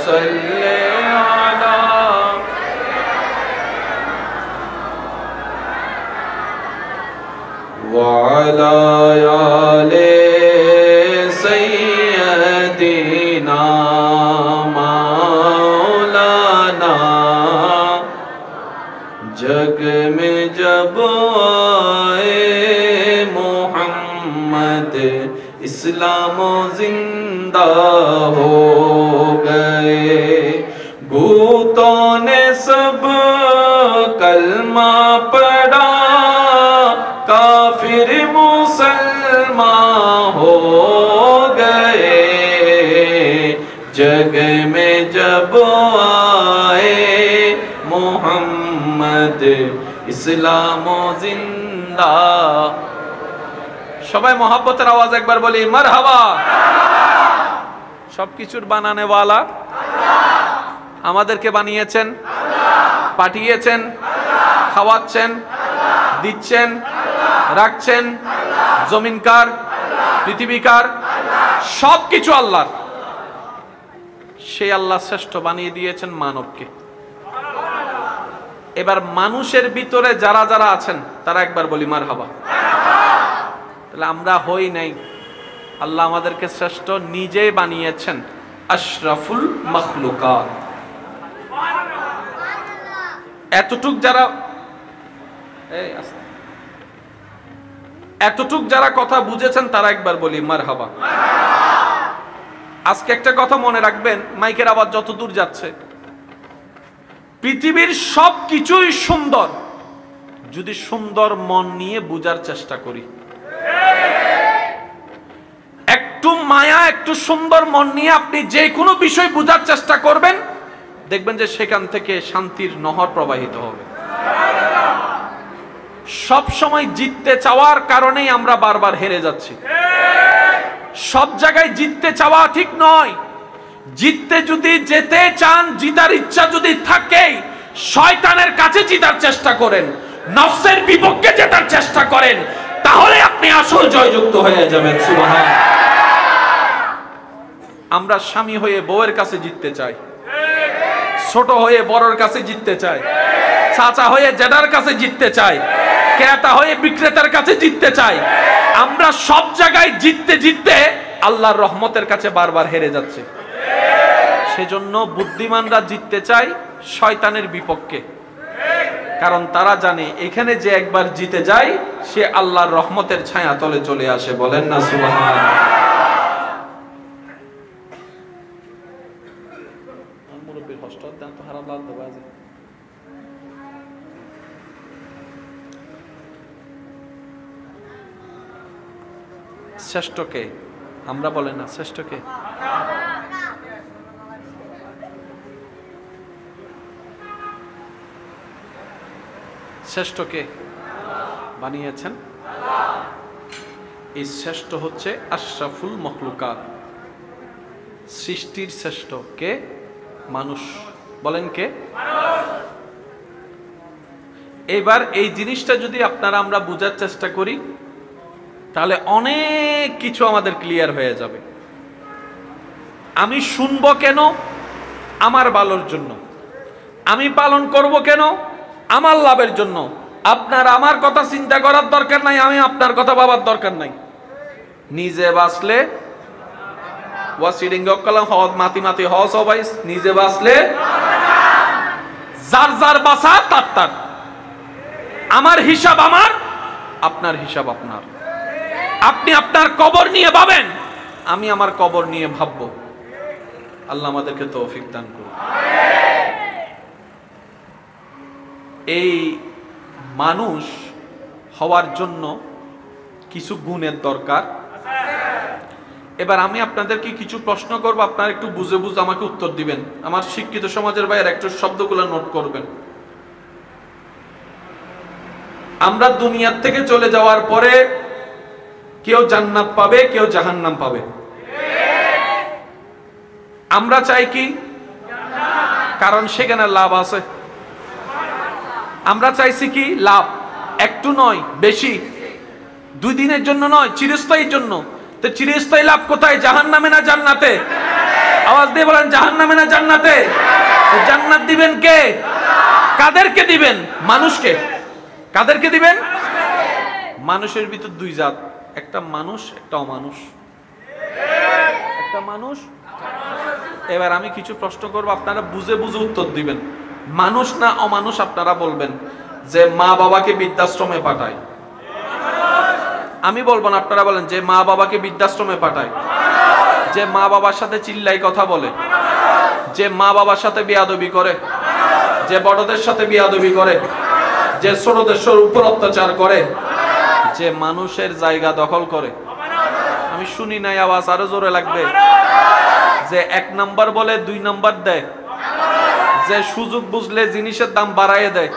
S1: সাল্লি আলা ওয়া আলা আলি সাইয়্যিদিনা মাওলানা। जग में जब आए मोहम्मद इस्लाम जिंदा हो गए। भूतों ने सब कलमा पढ़ा, काफिर मुसलमान हो गए। जग में जब ইসলাম জিন্দা। সবাই মহব্বতের আওয়াজ একবার বলি মারহাবা। সবকিছুর বানানেওয়ালা আমাদেরকে বানিয়েছেন, পাঠিয়েছেন, খাওয়াচ্ছেন, দিচ্ছেন, রাখছেন। জমিনকার, পৃথিবীকার, সবকিছু আল্লাহর। সেই আল্লাহ শ্রেষ্ঠ বানিয়ে দিয়েছেন মানবকে। এবার মানুষের ভিতরে যারা যারা আছেন তারা একবার বলি মারহাবা। তাহলে আমরা হই নাই, আল্লাহ আমাদেরকে শ্রেষ্ঠ নিজেই বানিয়েছেন, আশরাফুল মাখলুকাত। এতটুক যারা কথা বুঝেছেন তারা একবার বলি মারহাবা। আজকে একটা কথা মনে রাখবেন, মাইকের আওয়াজ যত দূর যাচ্ছে, পৃথিবীর সবকিছুই সুন্দর যদি সুন্দর মন নিয়ে বুঝার চেষ্টা করি। একটু মায়া, একটু সুন্দর মন নিয়ে আপনি যে কোনো বিষয় বুঝার চেষ্টা করবেন, দেখবেন যে সেখান থেকে শান্তির নহর প্রবাহিত হবে। সব সময় জিততে চাওয়ার কারণেই আমরা বারবার হেরে যাচ্ছি। সব জায়গায় জিততে চাওয়া ঠিক নয়। জিততে যদি যেতে চান, জিতার ইচ্ছা যদি থাকে, শয়তানের কাছে জিতার চেষ্টা করেন, নফসের বিপক্ষে জেতার চেষ্টা করেন, তাহলে আপনি আসল জয়যুক্ত হয়ে যাবেন। সুবহানাল্লাহ। আমরা স্বামী হয়ে বউয়ের কাছে জিততে চাই, ছোট হয়ে বড়র কাছে জিততে চাই, চাচা হয়ে জেঠার কাছে জিততে চাই, ক্রেতা হয়ে বিক্রেতার কাছে জিততে চাই। আমরা সব জায়গায় জিততে জিততে আল্লাহর রহমতের কাছে বারবার হেরে যাচ্ছে। সেজন্য বুদ্ধিমানরা জিততে চায় শয়তানের বিপক্ষে, কারণ তারা জানে এখানে যে একবার জিতে যায় সে আল্লাহর রহমতের ছায়া তলে চলে আসে। বলেন না সুবহানাল্লাহ। শ্রেষ্ঠকে আমরা বলেন না, শ্রেষ্ঠকে শ্রেষ্ঠকে বানিয়েছেন। এই শ্রেষ্ঠ হচ্ছে আশরাফুল মখলুকাত, সৃষ্টির শ্রেষ্ঠ কে? মানুষ। বলেন কে? এবার এই জিনিসটা যদি আপনারা আমরা বুঝার চেষ্টা করি, তাহলে অনেক কিছু আমাদের ক্লিয়ার হয়ে যাবে। আমি শুনবো কেন? আমার ভালোর জন্য। আমি পালন করব কেন? আমার লাভের জন্য। আপনার আমার কথা চিন্তা করার দরকার নাই, আমি আপনার কথা ভাবার দরকার নাই। নিজে বাঁচলে মাতি হস হবাইস, নিজে বাঁচলে যার যার বাঁচা তার তার। আমার হিসাব আমার, আপনার হিসাব আপনার। আপনি আপনার কবর নিয়ে ভাবেন, আমি আমার কবর নিয়ে ভাববো। আল্লাহ আমাদেরকে তৌফিক দান করুন। এই মানুষ হওয়ার জন্য কিছু গুণের দরকার। এবার আমি আপনাদেরকে কিছু প্রশ্ন করব, আপনারা একটু বুঝে বুঝে আমাকে উত্তর দিবেন। আমার শিক্ষিত সমাজের ভাইয়ের একটু শব্দগুলো নোট করবেন। আমরা দুনিয়ার থেকে চলে যাওয়ার পরে কেউ জান্নাত পাবে, কেউ জাহান্নাম পাবে। আমরা চাই কি? কারণ সেখানে লাভ আছে। আমরা চাইছি কি? লাভ। একটু নয়, বেশি। 2 দিনের জন্য নয়, চিরস্থায়ীর জন্য। তো চিরস্থায়ী লাভ কোথায়? জাহান্নামে না জান্নাতে? আওয়াজ দিয়ে বলেন, জাহান্নামে না জান্নাতে? জান্নাত দিবেন কে? কাদেরকে দিবেন? মানুষকে। কাদেরকে দিবেন? মানুষের ভিতর 2 জাত, একটা মানুষ, একটা অমানুষ। একটা মানুষ। এবার আমি কিছু প্রশ্ন করব, আপনারা বুঝে বুঝে উত্তর দিবেন। মানুষ না অমানুষ আপনারা বলবেন। যে মা বাবাকে বৃদ্ধাশ্রমে পাঠায়, আমি বলবো না, আপনারা বলেন। যে মা বাবাকে বৃদ্ধাশ্রমে পাঠায়, যে মা বাবার সাথে চিল্লাই কথা বলে, যে মা বাবার সাথে বেয়াদবি করে, যে বড়দের সাথে বেয়াদবি করে, যে ছোটদের উপর অত্যাচার করে, যে মানুষের জায়গা দখল করে। আমি শুনি নাই, আওয়াজ আরো জোরে লাগবে। যে 1 নাম্বার বলে 2 নাম্বার দেয়, যে সুযোগ বুঝলে জিনিসের দাম বাড়ায় দেয়,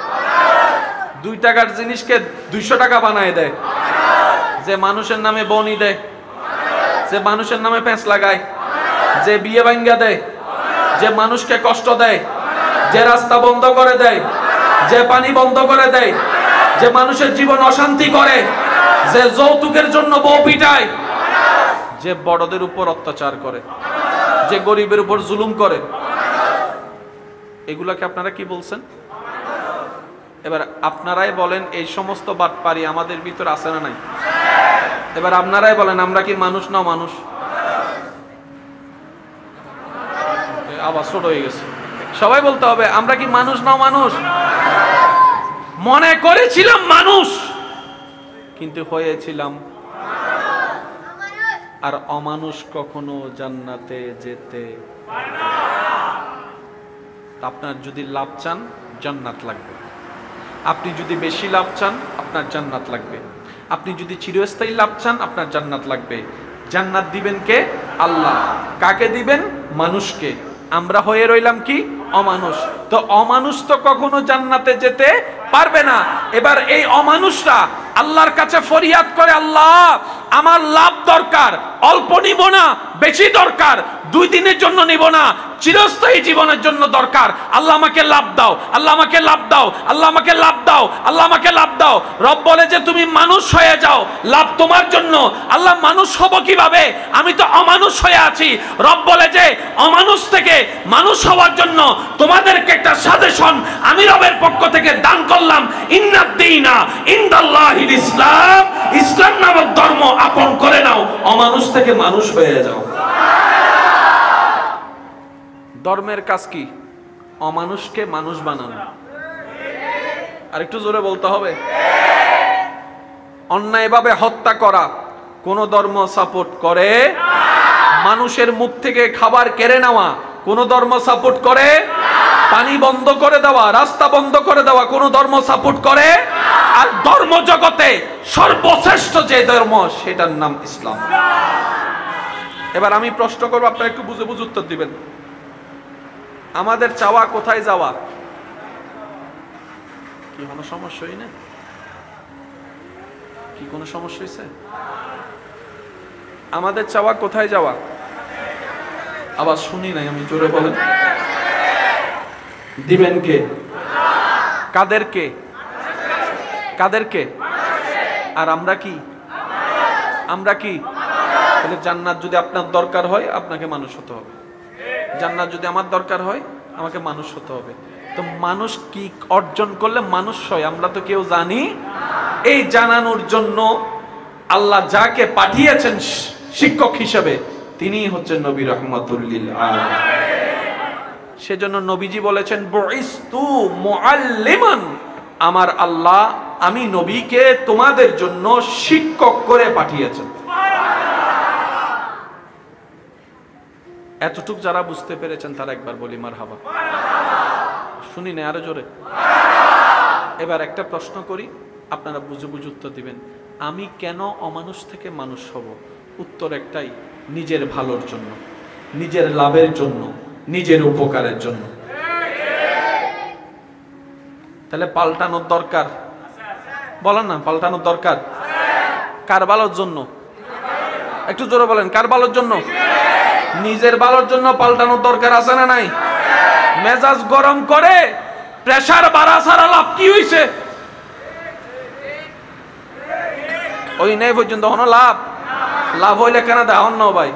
S1: টাকার জিনিসকে 200 টাকা বানায় দেয়, যে মানুষের নামে বনি দেয়, যে মানুষের নামে প্যাঁচ লাগায়, যে বিয়ে ভাঙ্গা দেয়, যে মানুষকে কষ্ট দেয়, যে রাস্তা বন্ধ করে দেয়, যে পানি বন্ধ করে দেয়, যে মানুষের জীবন অশান্তি করে, যে যৌতুকের জন্য বউ পিটায়, যে বড়দের উপর অত্যাচার করে, যে গরিবের উপর জুলুম করে, এগুলাকে আপনারা কি বলছেন? এবার আপনারাই বলেন এই সমস্ত বাটপারি আমাদের ভিতর আছে না নাই? এবার আপনারাই বলেন আমরা কি মানুষ না মানুষ? আবার ছোট হয়ে গেছে, সবাই বলতে হবে আমরা কি মানুষ না মানুষ? মনে করেছিলাম মানুষ, কিন্তু হয়েছিলাম। আর অমানুষ কখনো জান্নাতে যেতে পারে না। আপনার যদি লাভ চান জান্নাত লাগবে, আপনি যদি বেশি লাভ চান আপনার জান্নাত লাগবে, আপনি যদি চিরস্থায়ী লাভ চান আপনার জান্নাত লাগবে। জান্নাত দিবেন কে? আল্লাহ। কাকে দিবেন? মানুষকে। আমরা হয়ে রইলাম কি? অমানুষ। তো অমানুষ তো কখনো জান্নাতে যেতে পারবে না। এবার এই অমানুষরা আল্লাহর কাছে ফরিয়াদ করে, আল্লাহ আমার লাভ দরকার, অল্প নিব না, বেশি দরকার, 2 দিনের জন্য নিব না, চিরস্থায়ী জীবনের জন্য দরকার। আল্লাহ আমাকে লাভ দাও, আল্লাহ আমাকে লাভ দাও, আল্লাহ আমাকে লাভ দাও, আল্লাহ আমাকে লাভ দাও। রব বলে যে তুমি মানুষ হয়ে যাও, লাভ তোমার জন্য। আল্লাহ মানুষ হব কিভাবে? আমি তো অমানুষ হয়ে আছি। রব বলে যে অমানুষ থেকে মানুষ হওয়ার জন্য তোমাদেরকে একটা সাজেশন আমি রবের পক্ষ থেকে দান করলাম। ইন্নাদ-দীনা ইনদাল্লাহিল ইসলাম, ইসলাম নামক ধর্ম আপন করে নাও, অমানুষ থেকে মানুষ হয়ে যাও। ধর্মের কাজ কি? অমানুষকে মানুষ বানানো। আর একটু জোরে বলতে হবে। অন্যায়ভাবে হত্যা করা কোন ধর্ম সাপোর্ট করে? মানুষের মুখ থেকে খাবার কেড়ে নেওয়া কোন ধর্ম সাপোর্ট করে? পানি বন্ধ করে দেওয়া, রাস্তা বন্ধ করে দেওয়া কোন ধর্ম সাপোর্ট করে? আর ধর্ম জগতে সর্বশ্রেষ্ঠ যে ধর্ম সেটার নাম ইসলাম। এবার আমি প্রশ্ন করব, আপনারা একটু বুঝে বুঝে উত্তর দিবেন। আমাদের চাওয়া কোথায় যাওয়া? কি কোনো সমস্যা হই না? কি কোনো সমস্যা হয়েছে? আমাদের চাওয়া কোথায় যাওয়া? আবার শুনি নাই, আমি জোরে বলেন। দিবেন কে? কাদেরকে? কাদেরকে? আর আমরা কি? আমরা কি? তাহলে জান্নাত যদি আপনার দরকার হয় আপনাকে মানুষ হতে হবে, জান্নাত যদি আমার দরকার হয় আমাকে মানুষ হতে হবে। তো মানুষ কি অর্জন করলে মানুষ হয় আমরা তো কেউ জানি। এই জানানোর জন্য আল্লাহ যাকে পাঠিয়েছেন শিক্ষক হিসেবে তিনি হচ্ছেন নবী রাহমাতুল লিল আলামিন। সেজন্য নবীজি বলেছেন বুইস্তু মুআল্লিমান, আমার আল্লাহ আমি নবীকে তোমাদের জন্য শিক্ষক করে পাঠিয়েছেন। এতটুক যারা বুঝতে পেরেছেন তারা একবার বলি মারহাবা। শুনি না, আরো জোরে। এবার একটা প্রশ্ন করি, আপনারা বুঝে বুঝে উত্তর দিবেন। আমি কেন অমানুষ থেকে মানুষ হব? উত্তর একটাই, নিজের ভালোর জন্য, নিজের লাভের জন্য, নিজের উপকারের জন্য। তাহলে পাল্টানোর দরকার, বলেন না পাল্টানোর দরকার। কার ভালোর জন্য? একটু জোরে বলেন, কার ভালোর জন্য? নিজের ভালোর জন্য পাল্টানোর দরকার আছে না নাই? মেজাজ গরম করে প্রেসার বাড়া ছাড়া লাভ কি হইছে? ওই নেই পর্যন্ত হনো লাভ, লাভ হইলে কেন দেওয়ান না ভাই?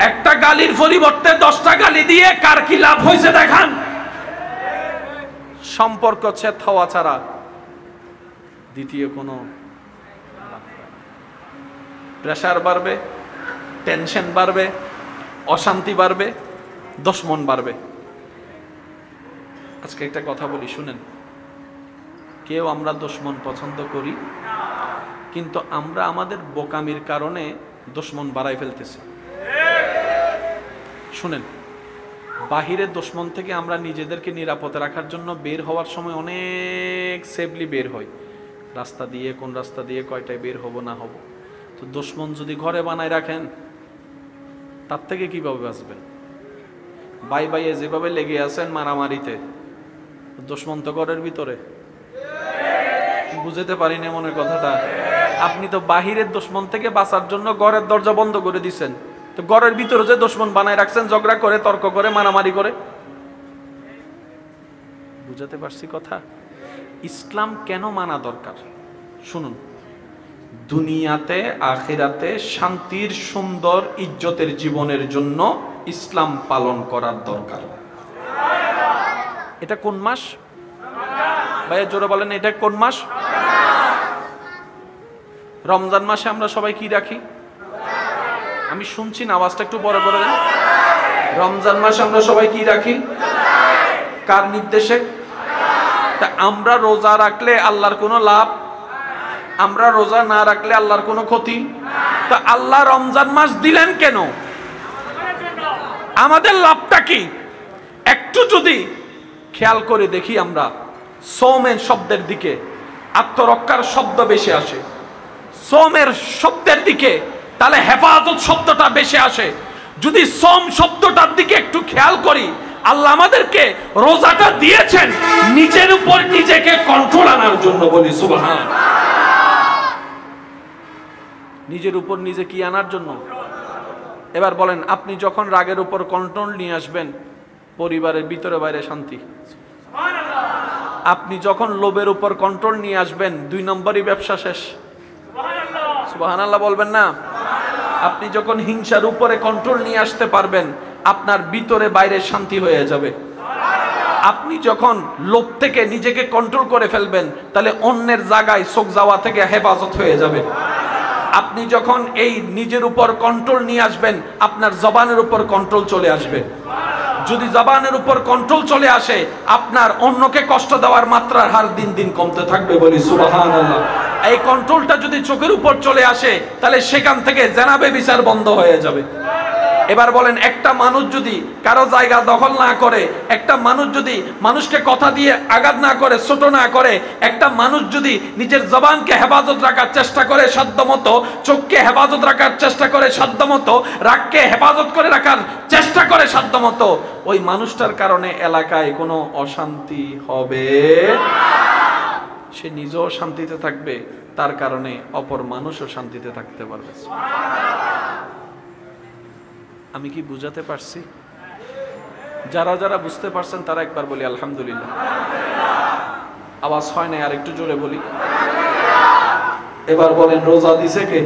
S1: একটা গালির পরিবর্তে 10টা গালি দিয়ে কার কি লাভ হয়েছে দেখান। সম্পর্ক ছেদ হওয়া ছাড়া দ্বিতীয় কোনো প্রেসার বাড়বে, টেনশন বাড়বে, অশান্তি বাড়বে, দুশমন বাড়বে। আজকে একটা কথা বলি শুনেন, কেউ আমরা দুশমন পছন্দ করি, কিন্তু আমরা আমাদের বোকামির কারণে দুশমন বাড়াই ফেলতেছি। শুনেন, বাহিরের দুশমন থেকে আমরা নিজেদেরকে নিরাপদে রাখার জন্য বের হওয়ার সময় অনেক সেফলি বের হই, রাস্তা দিয়ে, কোন রাস্তা দিয়ে কয়টায় বের হব না হব। তো দুশমন যদি ঘরে বানায় রাখেন তার থেকে কিভাবে বাঁচবেন? ভাই ভাইয়ে যেভাবে লেগে আছেন মারামারিতে, দুশ্মন তো ঘরের ভিতরে। বুঝতে পারি না মনের কথাটা। আপনি তো বাহিরের দুশ্মন থেকে বাঁচার জন্য ঘরের দরজা বন্ধ করে দিচ্ছেন, তো ঘরের ভিতরে যে দুশ্মন বানায় রাখছেন, ঝগড়া করে, তর্ক করে, মারামারি করে। বুঝাতে পারছি কথা? ইসলাম কেন মানা দরকার শুনুন। দুনিয়াতে আখিরাতে শান্তির, সুন্দর, ইজ্জতের জীবনের জন্য ইসলাম পালন করার দরকার। এটা কোন মাস ভাইয়া, জোরে বলেন, এটা কোন মাস? রমজান মাসে আমরা সবাই কি রাখি? আমি শুনছি না, আওয়াজটা একটু বড় করে দেন। রমজান মাসে আমরা সবাই কি রাখি? কার নির্দেশে? তা আমরা রোজা রাখলে আল্লাহর কোনো লাভ? আমরা রোজা না রাখলে আল্লাহর কোনো ক্ষতি? তা আল্লাহ রমজান মাস দিলেন কেন? আমাদের লাভটা কি? একটু যদি খেয়াল করে দেখি আমরা, সৌমের শব্দের দিকে আত্মরক্ষার শব্দ বেশি আসে, সৌমের শব্দের দিকে তাহলে হেফাজত শব্দটা বেশি আসে। যদি সোম শব্দটার দিকে একটু খেয়াল করি, আল্লাহ আমাদেরকে রোজাটা দিয়েছেন নিজের উপর নিজেকে কন্ট্রোল আনার জন্য। বলি সুবহান। নিজের উপর নিজে কি আনার জন্য? এবার বলেন, আপনি যখন রাগের উপর কন্ট্রোল নিয়ে আসবেন, পরিবারের ভিতরে বাইরে শান্তি। আপনি যখন লোভের উপর কন্ট্রোল নিয়ে আসবেন, 2 নম্বরই ব্যবসা শেষ। সুবহানাল্লাহ বলবেন না? আপনি যখন হিংসার উপরে কন্ট্রোল নিয়ে আসতে পারবেন, আপনার ভিতরে বাইরে শান্তি হয়ে যাবে। আপনি যখন লোভ থেকে নিজেকে কন্ট্রোল করে ফেলবেন, তাহলে অন্যের জায়গায় চোখ যাওয়া থেকে হেফাজত হয়ে যাবে। আপনি যখন এই নিজের উপর কন্ট্রোল নিয়ে আসবেন, আপনার জবানের উপর কন্ট্রোল চলে আসবে। যদি জবানের উপর কন্ট্রোল চলে আসে, আপনার অন্যকে কষ্ট দেওয়ার মাত্রার হার দিন দিন কমতে থাকবে। বলি সুবহানাল্লাহ। এই কন্ট্রোলটা যদি চোখের উপর চলে আসে, তাহলে সেখান থেকে জেনাবে বিচার বন্ধ হয়ে যাবে। এবার বলেন, একটা মানুষ যদি কারো জায়গা দখল না করে, একটা মানুষ যদি মানুষকে কথা দিয়ে আঘাত না করে, ছোট না করে, একটা মানুষ যদি নিজের জবানকে হেফাজত রাখার চেষ্টা করে সাধ্যমতো, চোখকে হেফাজত রাখার চেষ্টা করে সাধ্যমতো, রাগকে হেফাজত করে রাখার চেষ্টা করে সাধ্যমতো, ওই মানুষটার কারণে এলাকায় কোনো অশান্তি হবে না। সে নিজেও শান্তিতে থাকবে, তার কারণে অপর মানুষও শান্তিতে থাকতে পারবে। আমি কি বুঝাতে পারছি? যারা যারা বুঝতে পারছেন তারা একবার বলি আলহামদুলিল্লাহ। আওয়াজ হয় না, আর একটু জোরে বলি। এবার বলেন, রোজা দিছে কে?